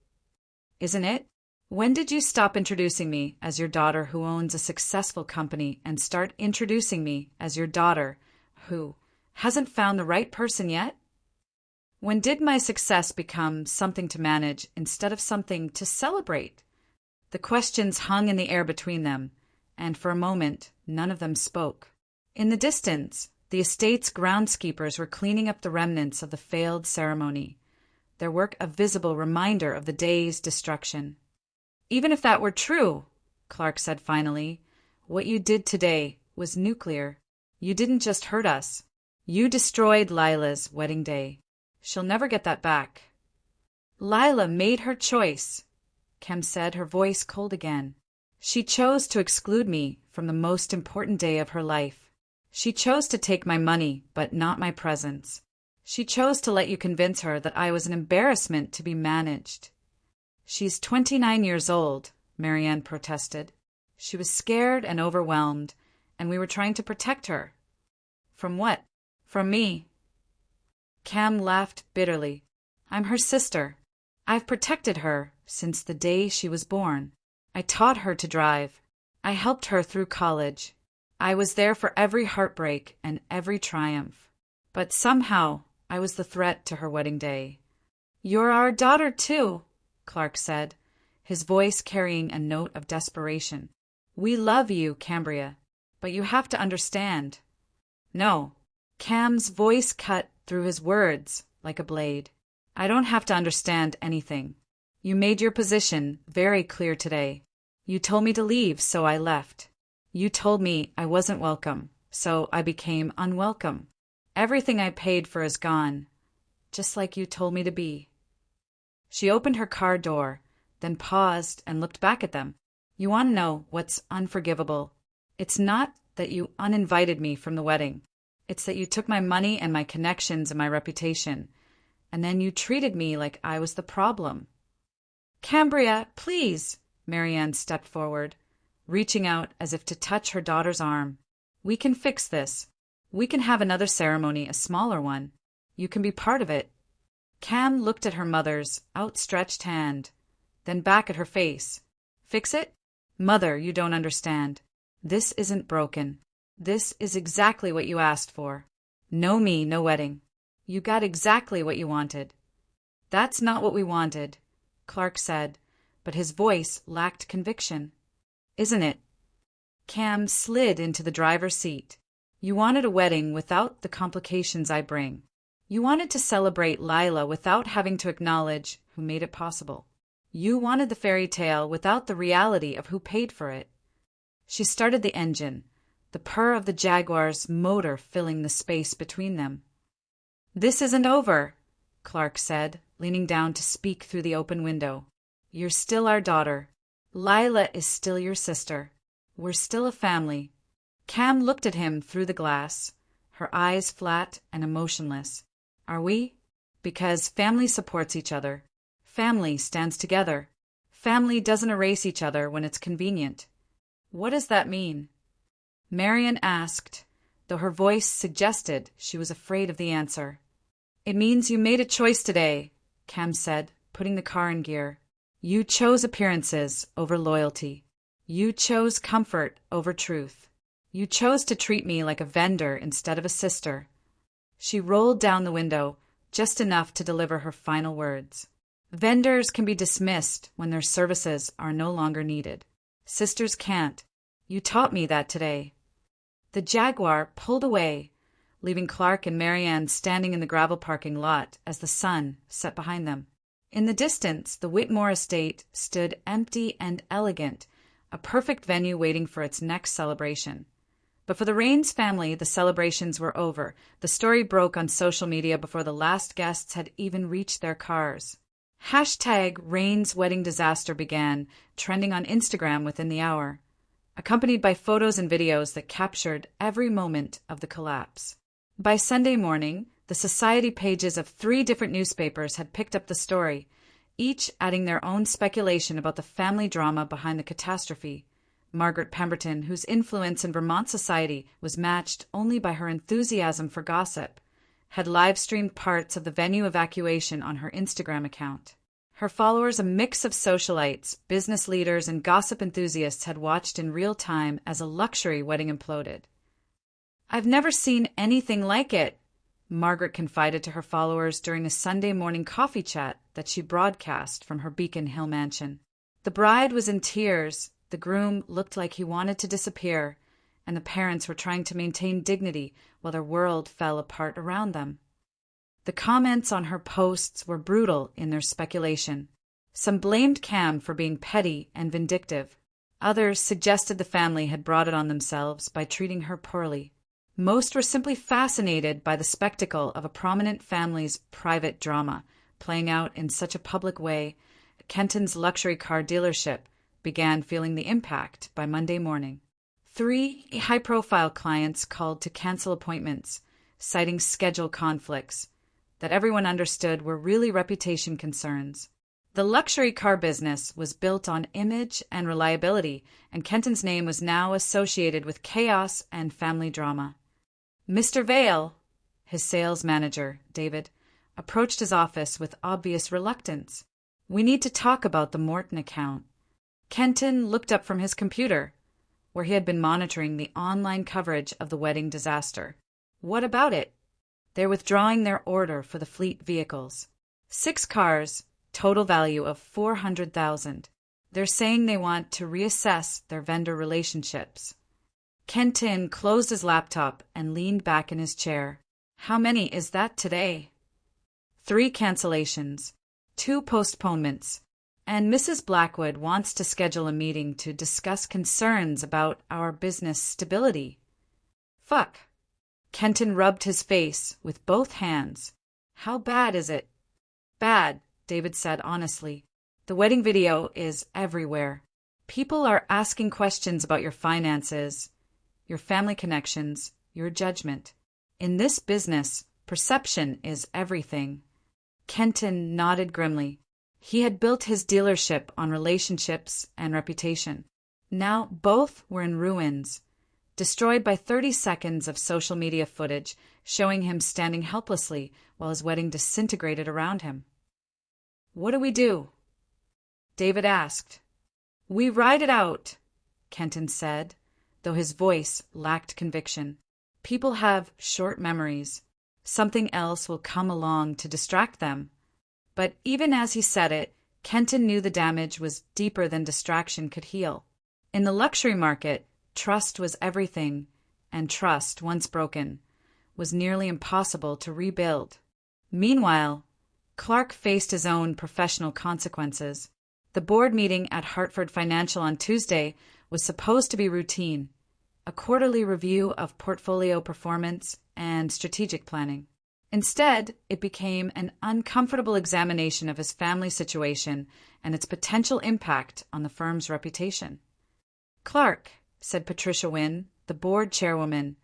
Isn't it? When did you stop introducing me as your daughter who owns a successful company and start introducing me as your daughter who hasn't found the right person yet? When did my success become something to manage instead of something to celebrate? The questions hung in the air between them, and for a moment, none of them spoke. In the distance, the estate's groundskeepers were cleaning up the remnants of the failed ceremony, their work a visible reminder of the day's destruction. Even if that were true, Clark said finally, what you did today was nuclear. You didn't just hurt us. You destroyed Lila's wedding day. She'll never get that back. Lila made her choice, Cam said, her voice cold again. She chose to exclude me from the most important day of her life. She chose to take my money, but not my presence. She chose to let you convince her that I was an embarrassment to be managed. She's 29 years old, Marianne protested. She was scared and overwhelmed, and we were trying to protect her. From what? From me. Cam laughed bitterly. I'm her sister. I've protected her since the day she was born. I taught her to drive. I helped her through college. I was there for every heartbreak and every triumph. But somehow, I was the threat to her wedding day. You're our daughter, too, Clark said, his voice carrying a note of desperation. We love you, Cambria, but you have to understand. No. Cam's voice cut through his words like a blade. I don't have to understand anything. You made your position very clear today. You told me to leave, so I left. You told me I wasn't welcome, so I became unwelcome. Everything I paid for is gone, just like you told me to be. She opened her car door, then paused and looked back at them. You want to know what's unforgivable? It's not that you uninvited me from the wedding. It's that you took my money and my connections and my reputation, and then you treated me like I was the problem. Cambria, please, Marianne stepped forward, reaching out as if to touch her daughter's arm. We can fix this. We can have another ceremony, a smaller one. You can be part of it. Cam looked at her mother's outstretched hand, then back at her face. Fix it? Mother, you don't understand. This isn't broken. This is exactly what you asked for. No me, no wedding. You got exactly what you wanted. That's not what we wanted, Clark said, but his voice lacked conviction. Isn't it? Cam slid into the driver's seat. You wanted a wedding without the complications I bring. You wanted to celebrate Lila without having to acknowledge who made it possible. You wanted the fairy tale without the reality of who paid for it. She started the engine, the purr of the Jaguar's motor filling the space between them. This isn't over, Clark said, leaning down to speak through the open window. You're still our daughter. Lila is still your sister. We're still a family. Cam looked at him through the glass, her eyes flat and emotionless. Are we? Because family supports each other. Family stands together. Family doesn't erase each other when it's convenient. What does that mean? Marian asked, though her voice suggested she was afraid of the answer. It means you made a choice today, Cam said, putting the car in gear. You chose appearances over loyalty. You chose comfort over truth. You chose to treat me like a vendor instead of a sister. She rolled down the window, just enough to deliver her final words. Vendors can be dismissed when their services are no longer needed. Sisters can't. You taught me that today. The Jaguar pulled away, leaving Clark and Marianne standing in the gravel parking lot as the sun set behind them. In the distance, the Whitmore estate stood empty and elegant, a perfect venue waiting for its next celebration. But for the Rains family, the celebrations were over. The story broke on social media before the last guests had even reached their cars. #Rains wedding disaster began, trending on Instagram within the hour, accompanied by photos and videos that captured every moment of the collapse. By Sunday morning, the society pages of 3 different newspapers had picked up the story, each adding their own speculation about the family drama behind the catastrophe. Margaret Pemberton, whose influence in Vermont society was matched only by her enthusiasm for gossip, had live-streamed parts of the venue evacuation on her Instagram account. Her followers, a mix of socialites, business leaders, and gossip enthusiasts, had watched in real time as a luxury wedding imploded. I've never seen anything like it, Margaret confided to her followers during a Sunday morning coffee chat that she broadcast from her Beacon Hill mansion. The bride was in tears, the groom looked like he wanted to disappear, and the parents were trying to maintain dignity while their world fell apart around them. The comments on her posts were brutal in their speculation. Some blamed Cam for being petty and vindictive. Others suggested the family had brought it on themselves by treating her poorly. Most were simply fascinated by the spectacle of a prominent family's private drama playing out in such a public way. Kenton's luxury car dealership began feeling the impact by Monday morning. 3 high-profile clients called to cancel appointments, citing schedule conflicts that everyone understood were really reputation concerns. The luxury car business was built on image and reliability, and Kenton's name was now associated with chaos and family drama. Mr. Vale, his sales manager, David, approached his office with obvious reluctance. We need to talk about the Morton account. Kenton looked up from his computer, where he had been monitoring the online coverage of the wedding disaster. What about it? They're withdrawing their order for the fleet vehicles. 6 cars, total value of $400,000. They're saying they want to reassess their vendor relationships. Kenton closed his laptop and leaned back in his chair. How many is that today? 3 cancellations, 2 postponements, and Mrs. Blackwood wants to schedule a meeting to discuss concerns about our business stability. Fuck. Kenton rubbed his face with both hands. How bad is it? Bad, David said honestly. The wedding video is everywhere. People are asking questions about your finances, your family connections, your judgment. In this business, perception is everything. Kenton nodded grimly. He had built his dealership on relationships and reputation. Now both were in ruins, destroyed by 30 seconds of social media footage showing him standing helplessly while his wedding disintegrated around him. What do we do? David asked. We ride it out, Kenton said, though his voice lacked conviction. People have short memories. Something else will come along to distract them. But even as he said it, Kenton knew the damage was deeper than distraction could heal. In the luxury market, trust was everything, and trust, once broken, was nearly impossible to rebuild. Meanwhile, Clark faced his own professional consequences. The board meeting at Hartford Financial on Tuesday was supposed to be routine, a quarterly review of portfolio performance and strategic planning. Instead, it became an uncomfortable examination of his family situation and its potential impact on the firm's reputation. Clark, said Patricia Wynne, the board chairwoman,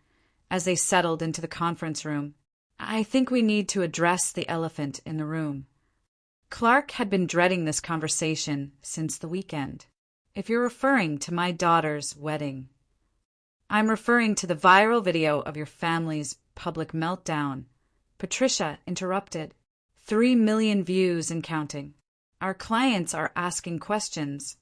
as they settled into the conference room. "I think we need to address the elephant in the room." Clark had been dreading this conversation since the weekend. "If you're referring to my daughter's wedding." "I'm referring to the viral video of your family's public meltdown," Patricia interrupted. 3 million views and counting. "Our clients are asking questions."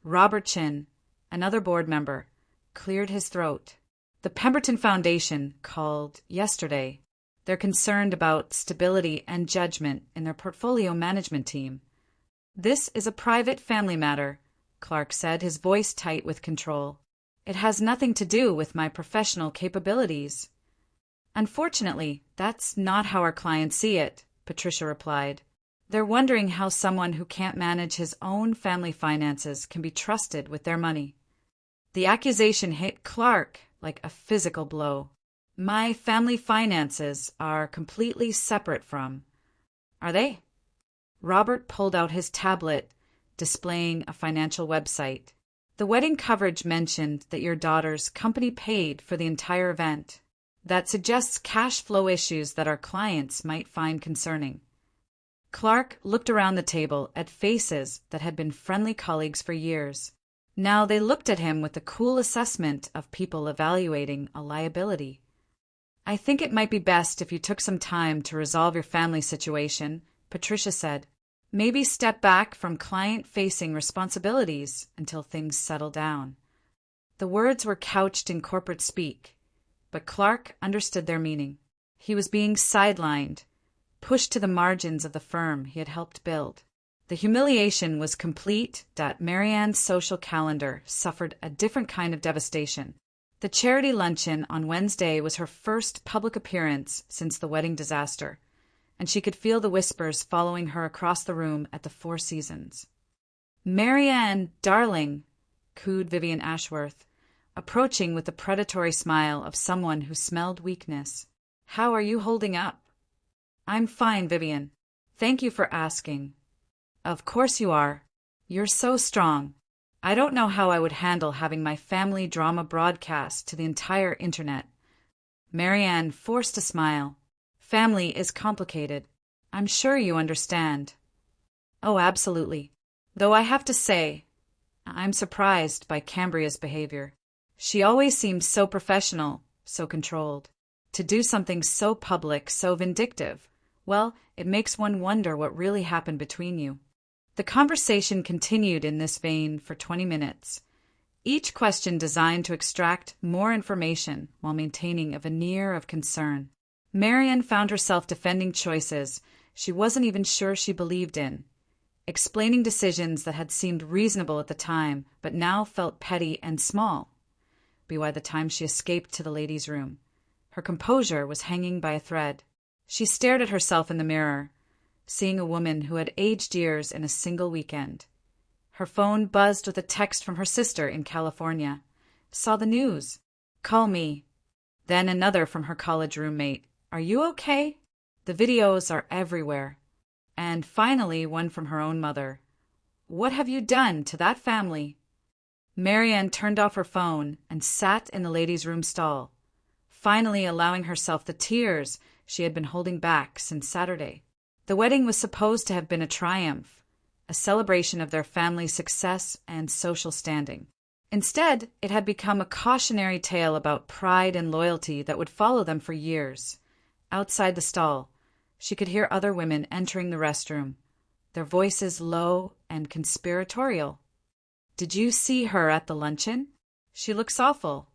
Robert Chin, another board member, cleared his throat. "The Pemberton Foundation called yesterday. They're concerned about stability and judgment in their portfolio management team." "This is a private family matter," Clark said, his voice tight with control. "It has nothing to do with my professional capabilities." "Unfortunately, that's not how our clients see it," Patricia replied. "They're wondering how someone who can't manage his own family finances can be trusted with their money." The accusation hit Clark like a physical blow. "My family finances are completely separate from—" "Are they?" Robert pulled out his tablet, displaying a financial website. "The wedding coverage mentioned that your daughter's company paid for the entire event. That suggests cash flow issues that our clients might find concerning." Clark looked around the table at faces that had been friendly colleagues for years. Now they looked at him with the cool assessment of people evaluating a liability. "I think it might be best if you took some time to resolve your family situation," Patricia said. "Maybe step back from client-facing responsibilities until things settle down." The words were couched in corporate speak, but Clark understood their meaning. He was being sidelined, pushed to the margins of the firm he had helped build. The humiliation was complete that Marianne's social calendar suffered a different kind of devastation. The charity luncheon on Wednesday was her first public appearance since the wedding disaster, and she could feel the whispers following her across the room at the Four Seasons. "Marianne, darling," cooed Vivian Ashworth, approaching with the predatory smile of someone who smelled weakness. "How are you holding up?" "I'm fine, Vivian. Thank you for asking." "Of course you are. You're so strong. I don't know how I would handle having my family drama broadcast to the entire internet." Marianne forced a smile. "Family is complicated. I'm sure you understand." "Oh, absolutely. Though I have to say, I'm surprised by Cambria's behavior. She always seems so professional, so controlled. To do something so public, so vindictive, well, it makes one wonder what really happened between you." The conversation continued in this vein for 20 minutes, each question designed to extract more information while maintaining a veneer of concern. Marianne found herself defending choices she wasn't even sure she believed in, explaining decisions that had seemed reasonable at the time but now felt petty and small. By the time she escaped to the ladies' room, her composure was hanging by a thread. She stared at herself in the mirror, seeing a woman who had aged years in a single weekend. Her phone buzzed with a text from her sister in California. "Saw the news. Call me." Then another from her college roommate. "Are you okay?" The videos are everywhere. And finally one from her own mother. "What have you done to that family?" Marianne turned off her phone and sat in the ladies' room stall, finally allowing herself the tears she had been holding back since Saturday. The wedding was supposed to have been a triumph, a celebration of their family's success and social standing. Instead, it had become a cautionary tale about pride and loyalty that would follow them for years. Outside the stall, she could hear other women entering the restroom, their voices low and conspiratorial. "Did you see her at the luncheon? She looks awful."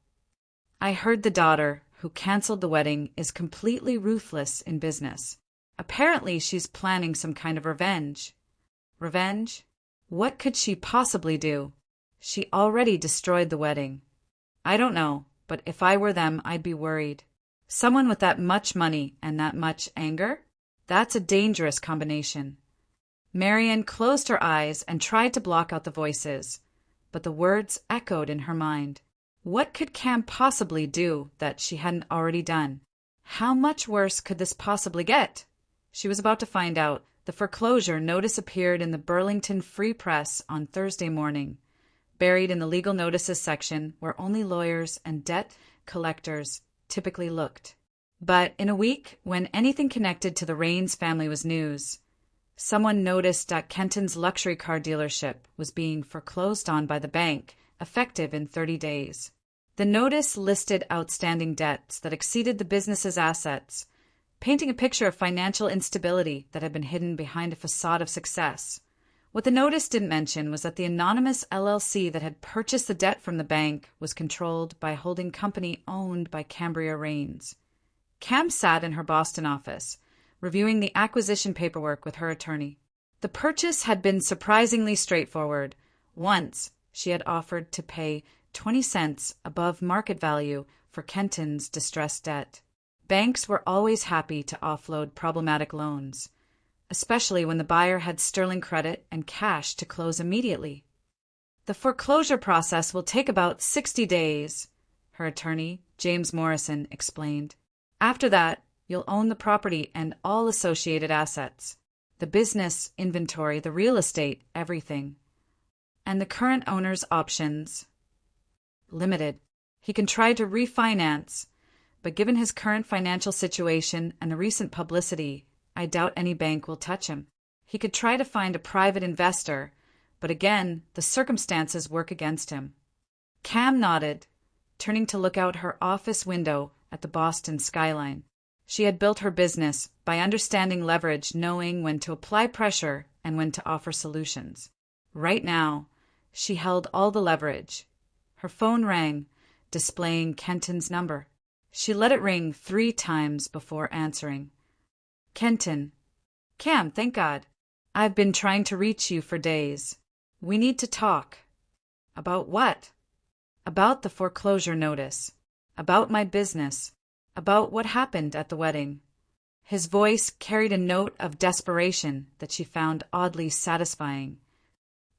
"I heard the daughter, who canceled the wedding, is completely ruthless in business. Apparently she's planning some kind of revenge." "Revenge? What could she possibly do? She already destroyed the wedding." "I don't know, but if I were them, I'd be worried. Someone with that much money and that much anger? That's a dangerous combination." Marianne closed her eyes and tried to block out the voices, but the words echoed in her mind. What could Cam possibly do that she hadn't already done? How much worse could this possibly get? She was about to find out. The foreclosure notice appeared in the Burlington Free Press on Thursday morning. buried in the legal notices section where only lawyers and debt collectors typically looked. But in a week, when anything connected to the Rains family was news, someone noticed that Kenton's luxury car dealership was being foreclosed on by the bank, effective in 30 days. The notice listed outstanding debts that exceeded the business's assets, painting a picture of financial instability that had been hidden behind a facade of success. What the notice didn't mention was that the anonymous LLC that had purchased the debt from the bank was controlled by a holding company owned by Cambria Rains. Cam sat in her Boston office, reviewing the acquisition paperwork with her attorney. The purchase had been surprisingly straightforward. Once, she had offered to pay 20 cents above market value for Kenton's distressed debt. Banks were always happy to offload problematic loans, especially when the buyer had sterling credit and cash to close immediately. The foreclosure process will take about 60 days, her attorney, James Morrison, explained. After that, you'll own the property and all associated assets, the business, inventory, the real estate, everything. And the current owner's options limited. He can try to refinance, but given his current financial situation and the recent publicity, I doubt any bank will touch him. He could try to find a private investor, but again, the circumstances work against him. Cam nodded, turning to look out her office window at the Boston skyline. She had built her business by understanding leverage, knowing when to apply pressure and when to offer solutions. Right now, she held all the leverage. Her phone rang, displaying Kenton's number. She let it ring 3 times before answering. Kenton. Cam, thank God. I've been trying to reach you for days. We need to talk. About what? About the foreclosure notice. About my business. About what happened at the wedding. His voice carried a note of desperation that she found oddly satisfying.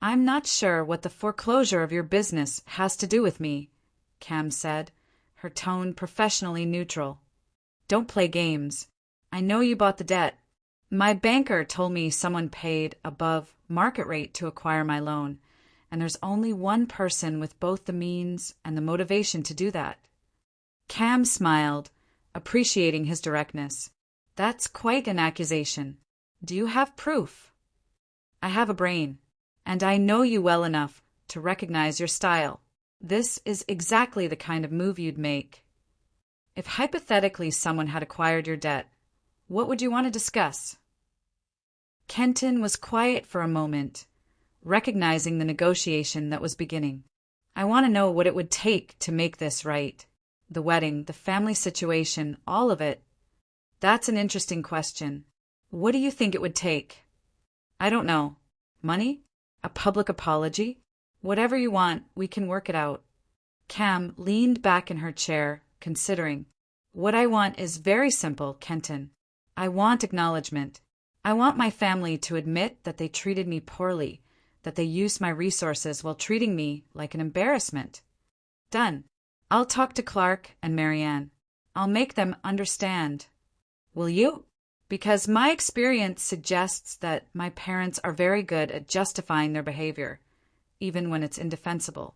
I'm not sure what the foreclosure of your business has to do with me, Cam said, her tone professionally neutral. Don't play games. I know you bought the debt. My banker told me someone paid above market rate to acquire my loan, and there's only one person with both the means and the motivation to do that. Cam smiled, appreciating his directness. That's quite an accusation. Do you have proof? I have a brain, and I know you well enough to recognize your style. This is exactly the kind of move you'd make. If hypothetically someone had acquired your debt, what would you want to discuss? Kenton was quiet for a moment, recognizing the negotiation that was beginning. I want to know what it would take to make this right. The wedding, the family situation, all of it. That's an interesting question. What do you think it would take? I don't know. Money? A public apology? Whatever you want, we can work it out. Cam leaned back in her chair, considering. What I want is very simple, Kenton. I want acknowledgement. I want my family to admit that they treated me poorly, that they used my resources while treating me like an embarrassment. Done. I'll talk to Clark and Marianne. I'll make them understand. Will you? Because my experience suggests that my parents are very good at justifying their behavior, even when it's indefensible.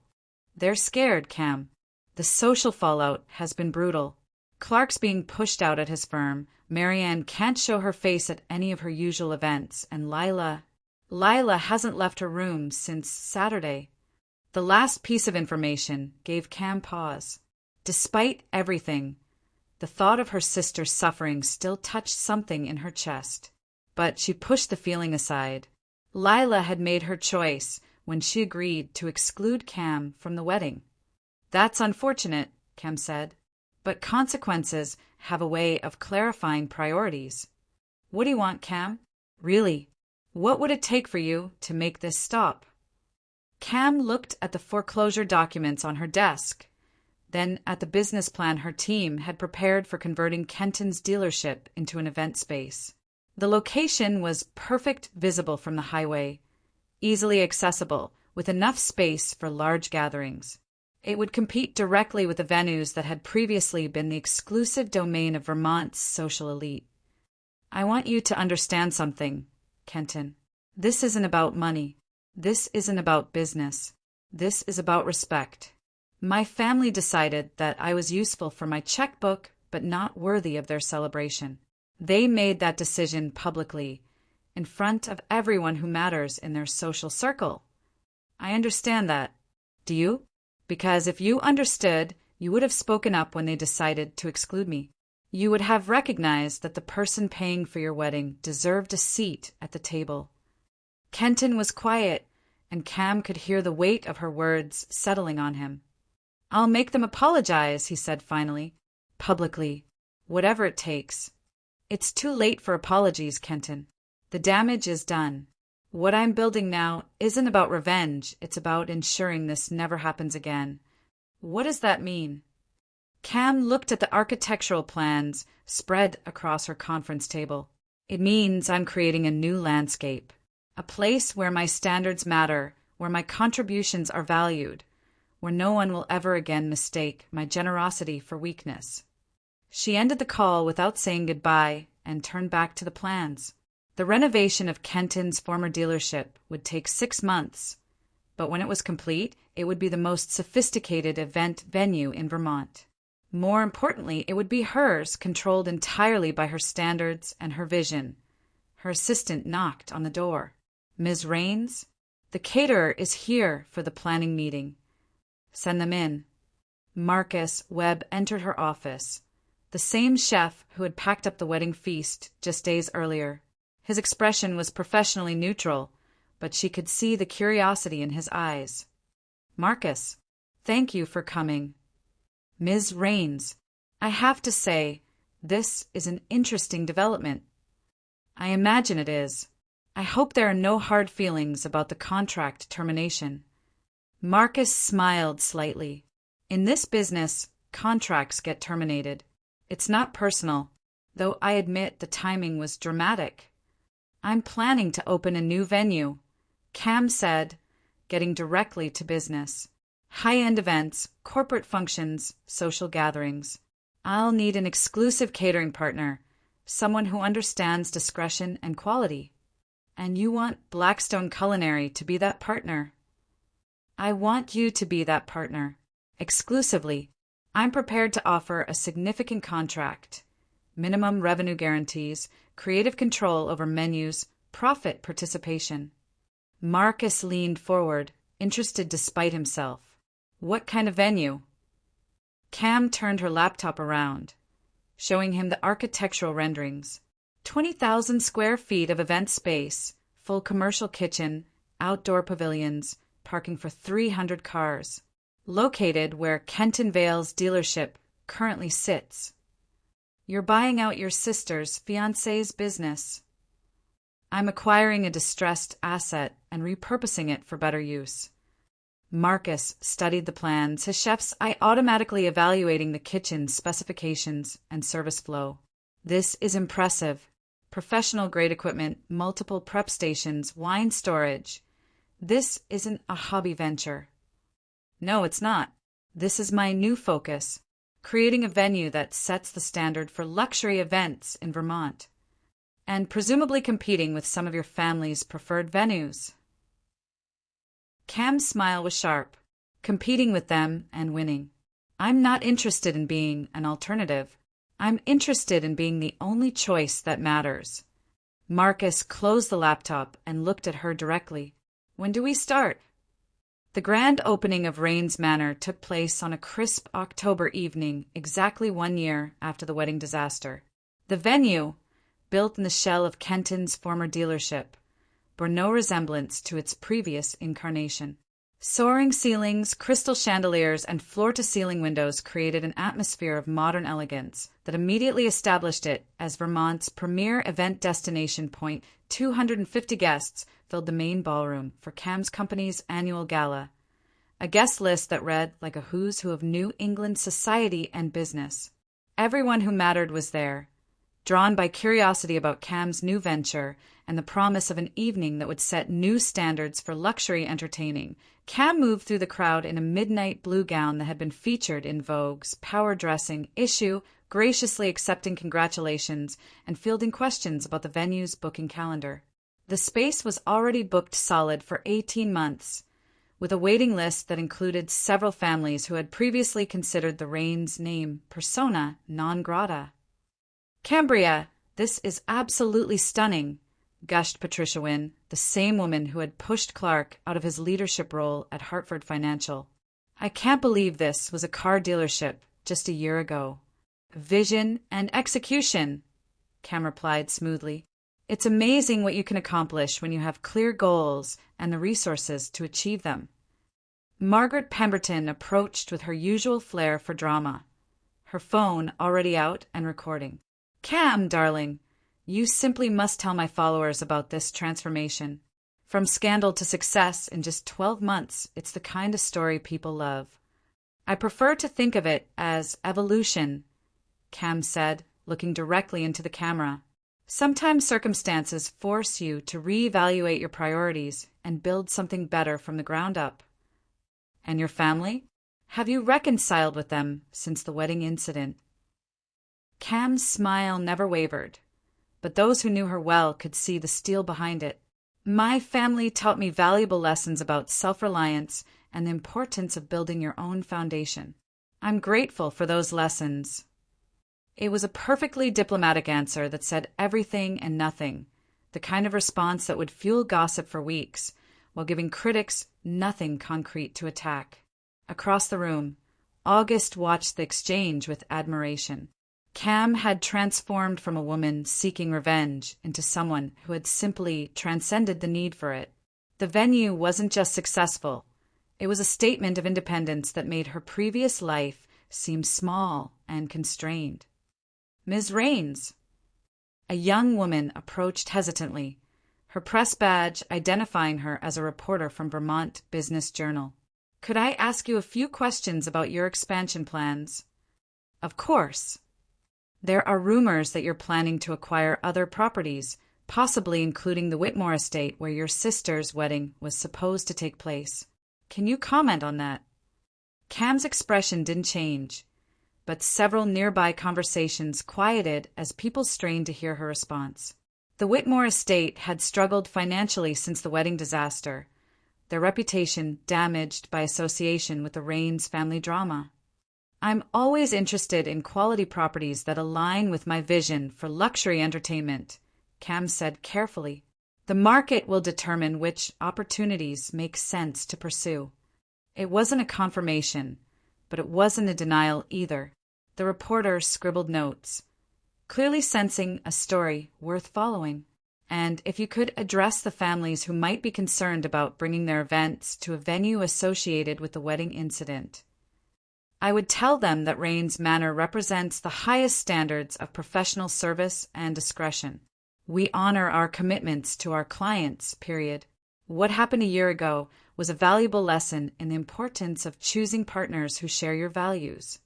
They're scared, Cam. The social fallout has been brutal. Clark's being pushed out at his firm. Marianne can't show her face at any of her usual events, and Lila hasn't left her room since Saturday. The last piece of information gave Cam pause. Despite everything, the thought of her sister's suffering still touched something in her chest. But she pushed the feeling aside. Lila had made her choice when she agreed to exclude Cam from the wedding. That's unfortunate, Cam said, but consequences have a way of clarifying priorities. What do you want, Cam? Really, what would it take for you to make this stop? Cam looked at the foreclosure documents on her desk, then at the business plan her team had prepared for converting Kenton's dealership into an event space. The location was perfect, visible from the highway, easily accessible, with enough space for large gatherings. It would compete directly with the venues that had previously been the exclusive domain of Vermont's social elite. I want you to understand something, Kenton. This isn't about money. This isn't about business. This is about respect. My family decided that I was useful for my checkbook, but not worthy of their celebration. They made that decision publicly, in front of everyone who matters in their social circle. I understand that. Do you? Because if you understood, you would have spoken up when they decided to exclude me. You would have recognized that the person paying for your wedding deserved a seat at the table. Kenton was quiet, and Cam could hear the weight of her words settling on him. I'll make them apologize, he said finally. Publicly. Whatever it takes. It's too late for apologies, Kenton. The damage is done. What I'm building now isn't about revenge, it's about ensuring this never happens again. What does that mean? Cam looked at the architectural plans spread across her conference table. It means I'm creating a new landscape. A place where my standards matter, where my contributions are valued, where no one will ever again mistake my generosity for weakness. She ended the call without saying goodbye and turned back to the plans. The renovation of Kenton's former dealership would take 6 months, but when it was complete, it would be the most sophisticated event venue in Vermont. More importantly, it would be hers, controlled entirely by her standards and her vision. Her assistant knocked on the door. Ms. Rains? The caterer is here for the planning meeting. Send them in. Marcus Webb entered her office, the same chef who had packed up the wedding feast just days earlier. His expression was professionally neutral, but she could see the curiosity in his eyes. Marcus, thank you for coming. Ms. Rains, I have to say, this is an interesting development. I imagine it is. I hope there are no hard feelings about the contract termination. Marcus smiled slightly. In this business, contracts get terminated. It's not personal, though I admit the timing was dramatic. I'm planning to open a new venue, Cam said, getting directly to business. High-end events, corporate functions, social gatherings. I'll need an exclusive catering partner, someone who understands discretion and quality. And you want Blackstone Culinary to be that partner. I want you to be that partner. Exclusively. I'm prepared to offer a significant contract. Minimum revenue guarantees, creative control over menus, profit participation. Marcus leaned forward, interested despite himself. What kind of venue? Cam turned her laptop around, showing him the architectural renderings. 20,000 square feet of event space, full commercial kitchen, outdoor pavilions, parking for 300 cars. Located where Kenton Vale's dealership currently sits. You're buying out your sister's fiancé's business. I'm acquiring a distressed asset and repurposing it for better use. Marcus studied the plans, his chef's eye automatically evaluating the kitchen's specifications and service flow. This is impressive. Professional-grade equipment, multiple prep stations, wine storage. This isn't a hobby venture. No, it's not. This is my new focus, creating a venue that sets the standard for luxury events in Vermont, and presumably competing with some of your family's preferred venues. Cam's smile was sharp, competing with them and winning. I'm not interested in being an alternative. I'm interested in being the only choice that matters. Marcus closed the laptop and looked at her directly. When do we start? The grand opening of Rains Manor took place on a crisp October evening, exactly 1 year after the wedding disaster. The venue, built in the shell of Kenton's former dealership, bore no resemblance to its previous incarnation. Soaring ceilings, crystal chandeliers, and floor-to-ceiling windows created an atmosphere of modern elegance that immediately established it as Vermont's premier event destination point. 250 guests filled the main ballroom for Cam's company's annual gala, a guest list that read like a who's who of New England society and business. Everyone who mattered was there, drawn by curiosity about Cam's new venture and the promise of an evening that would set new standards for luxury entertaining. Cam moved through the crowd in a midnight blue gown that had been featured in Vogue's power dressing issue, graciously accepting congratulations and fielding questions about the venue's booking calendar. The space was already booked solid for 18 months, with a waiting list that included several families who had previously considered the Rains name persona non grata. "Cambria, this is absolutely stunning," gushed Patricia Wynne, the same woman who had pushed Clark out of his leadership role at Hartford Financial. "I can't believe this was a car dealership just a year ago." "Vision and execution," Cam replied smoothly. "It's amazing what you can accomplish when you have clear goals and the resources to achieve them." Margaret Pemberton approached with her usual flair for drama, her phone already out and recording. "Cam, darling, you simply must tell my followers about this transformation. From scandal to success in just 12 months, it's the kind of story people love." "I prefer to think of it as evolution," Cam said, looking directly into the camera. "Sometimes circumstances force you to reevaluate your priorities and build something better from the ground up." "And your family? Have you reconciled with them since the wedding incident?" Cam's smile never wavered, but those who knew her well could see the steel behind it. "My family taught me valuable lessons about self-reliance and the importance of building your own foundation. I'm grateful for those lessons." It was a perfectly diplomatic answer that said everything and nothing, the kind of response that would fuel gossip for weeks, while giving critics nothing concrete to attack. Across the room, August watched the exchange with admiration. Cam had transformed from a woman seeking revenge into someone who had simply transcended the need for it. The venue wasn't just successful. It was a statement of independence that made her previous life seem small and constrained. "Ms. Rains." A young woman approached hesitantly, her press badge identifying her as a reporter from Vermont Business Journal. "Could I ask you a few questions about your expansion plans?" "Of course." "There are rumors that you're planning to acquire other properties, possibly including the Whitmore estate where your sister's wedding was supposed to take place. Can you comment on that?" Cam's expression didn't change, but several nearby conversations quieted as people strained to hear her response. The Whitmore estate had struggled financially since the wedding disaster, their reputation damaged by association with the Rains family drama. "I'm always interested in quality properties that align with my vision for luxury entertainment," Cam said carefully. "The market will determine which opportunities make sense to pursue." It wasn't a confirmation, but it wasn't a denial either. The reporter scribbled notes, clearly sensing a story worth following. "And if you could address the families who might be concerned about bringing their events to a venue associated with the wedding incident, I would tell them that Rains Manor represents the highest standards of professional service and discretion. We honor our commitments to our clients, period. What happened a year ago was a valuable lesson in the importance of choosing partners who share your values."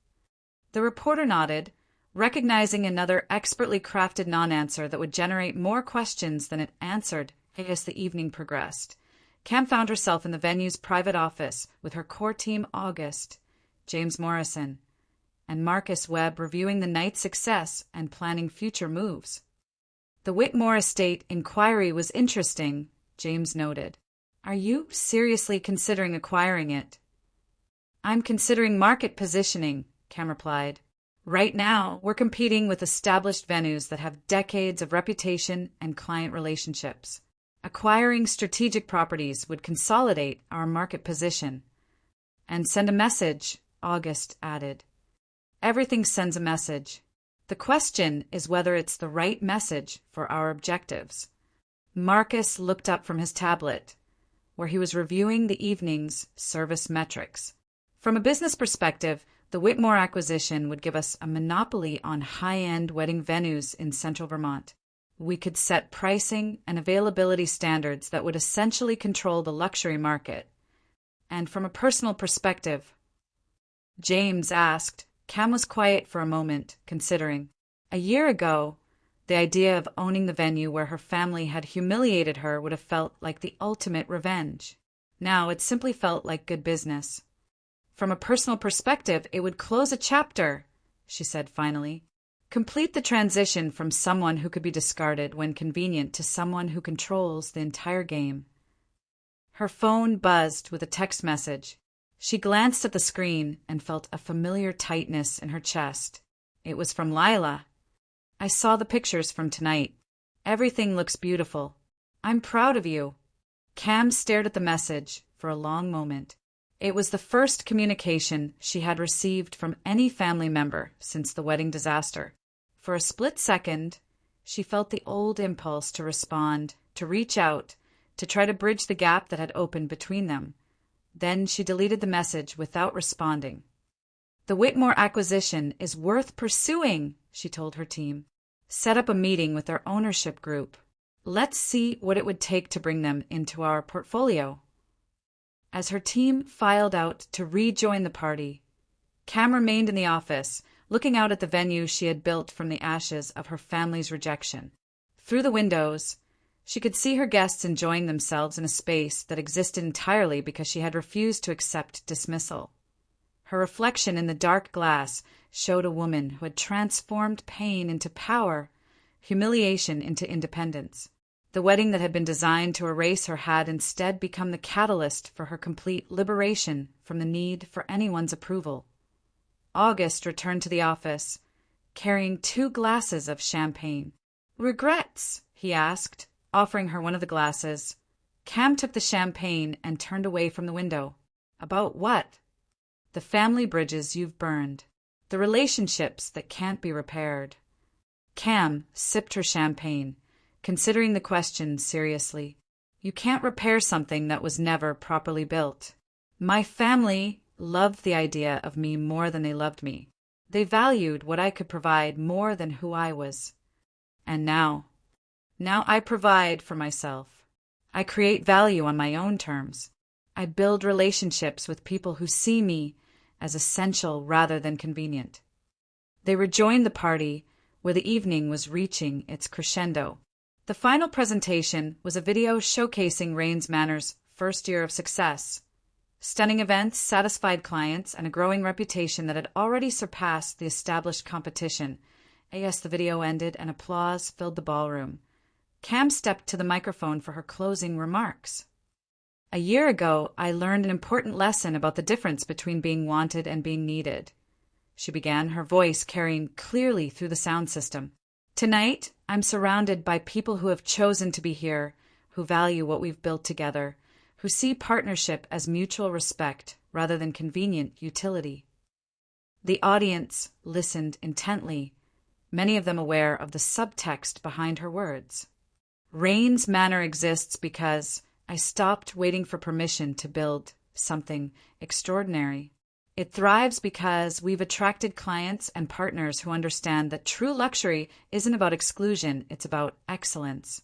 The reporter nodded, recognizing another expertly crafted non-answer that would generate more questions than it answered as the evening progressed. Cam found herself in the venue's private office with her core team August, James Morrison, and Marcus Webb reviewing the night's success and planning future moves. "The Whitmore estate inquiry was interesting," James noted. "Are you seriously considering acquiring it?" "I'm considering market positioning," Cam replied. "Right now, we're competing with established venues that have decades of reputation and client relationships. Acquiring strategic properties would consolidate our market position and send a message," August added. "Everything sends a message. The question is whether it's the right message for our objectives." Marcus looked up from his tablet, where he was reviewing the evening's service metrics. "From a business perspective, the Whitmore acquisition would give us a monopoly on high-end wedding venues in central Vermont. We could set pricing and availability standards that would essentially control the luxury market. And from a personal perspective," James asked. Cam was quiet for a moment, considering. A year ago, the idea of owning the venue where her family had humiliated her would have felt like the ultimate revenge. Now it simply felt like good business. "From a personal perspective, it would close a chapter," she said finally. "Complete the transition from someone who could be discarded when convenient to someone who controls the entire game." Her phone buzzed with a text message. She glanced at the screen and felt a familiar tightness in her chest. It was from Lila. "I saw the pictures from tonight. Everything looks beautiful. I'm proud of you." Cam stared at the message for a long moment. It was the first communication she had received from any family member since the wedding disaster. For a split second, she felt the old impulse to respond, to reach out, to try to bridge the gap that had opened between them. Then she deleted the message without responding. "The Whitmore acquisition is worth pursuing," she told her team. "Set up a meeting with their ownership group. Let's see what it would take to bring them into our portfolio." As her team filed out to rejoin the party, Cam remained in the office, looking out at the venue she had built from the ashes of her family's rejection. Through the windows, she could see her guests enjoying themselves in a space that existed entirely because she had refused to accept dismissal. Her reflection in the dark glass showed a woman who had transformed pain into power, humiliation into independence. The wedding that had been designed to erase her had instead become the catalyst for her complete liberation from the need for anyone's approval. August returned to the office, carrying 2 glasses of champagne. "Regrets?" he asked, offering her one of the glasses. Cam took the champagne and turned away from the window. "About what?" "The family bridges you've burned. The relationships that can't be repaired." Cam sipped her champagne, considering the question seriously. "You can't repair something that was never properly built. My family loved the idea of me more than they loved me. They valued what I could provide more than who I was. And now I provide for myself. I create value on my own terms. I build relationships with people who see me as essential rather than convenient." They rejoined the party, where the evening was reaching its crescendo. The final presentation was a video showcasing Rains Manor's first year of success. Stunning events, satisfied clients, and a growing reputation that had already surpassed the established competition. As the video ended and applause filled the ballroom, Cam stepped to the microphone for her closing remarks. "A year ago, I learned an important lesson about the difference between being wanted and being needed," she began, her voice carrying clearly through the sound system. "Tonight, I'm surrounded by people who have chosen to be here, who value what we've built together, who see partnership as mutual respect rather than convenient utility." The audience listened intently, many of them aware of the subtext behind her words. Rains Manor exists because I stopped waiting for permission to build something extraordinary. It thrives because we've attracted clients and partners who understand that true luxury isn't about exclusion, it's about excellence.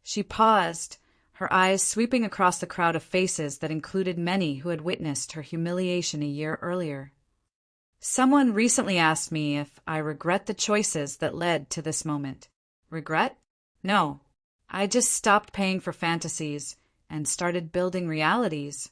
She paused, her eyes sweeping across the crowd of faces that included many who had witnessed her humiliation a year earlier. "Someone recently asked me if I regret the choices that led to this moment. Regret? No. I just stopped paying for fantasies and started building realities."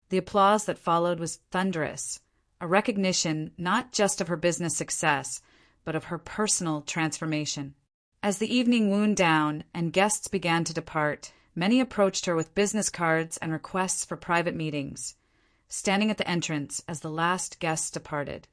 The applause that followed was thunderous, a recognition not just of her business success, but of her personal transformation. As the evening wound down and guests began to depart, many approached her with business cards and requests for private meetings. Standing at the entrance as the last guests departed,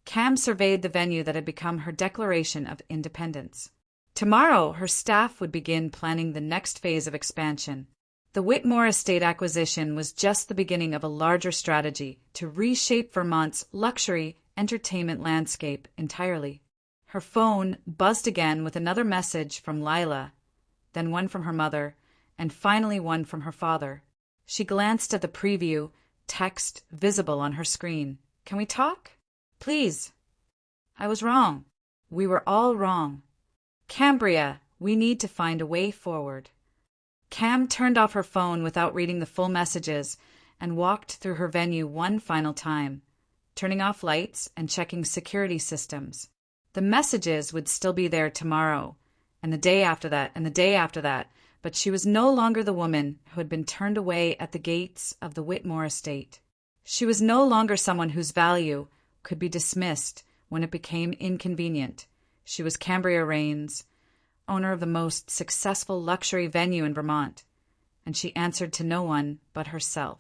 Cam surveyed the venue that had become her declaration of independence. Tomorrow, her staff would begin planning the next phase of expansion. The Whitmore estate acquisition was just the beginning of a larger strategy to reshape Vermont's luxury entertainment landscape entirely. Her phone buzzed again with another message from Lila, then one from her mother, and finally one from her father. She glanced at the preview, text visible on her screen. "Can we talk? Please. I was wrong. We were all wrong. Cambria, we need to find a way forward." Cam turned off her phone without reading the full messages and walked through her venue one final time, turning off lights and checking security systems. The messages would still be there tomorrow, and the day after that, and the day after that, but she was no longer the woman who had been turned away at the gates of the Whitmore estate. She was no longer someone whose value could be dismissed when it became inconvenient. She was Cambria Rains, owner of the most successful luxury venue in Vermont, and she answered to no one but herself.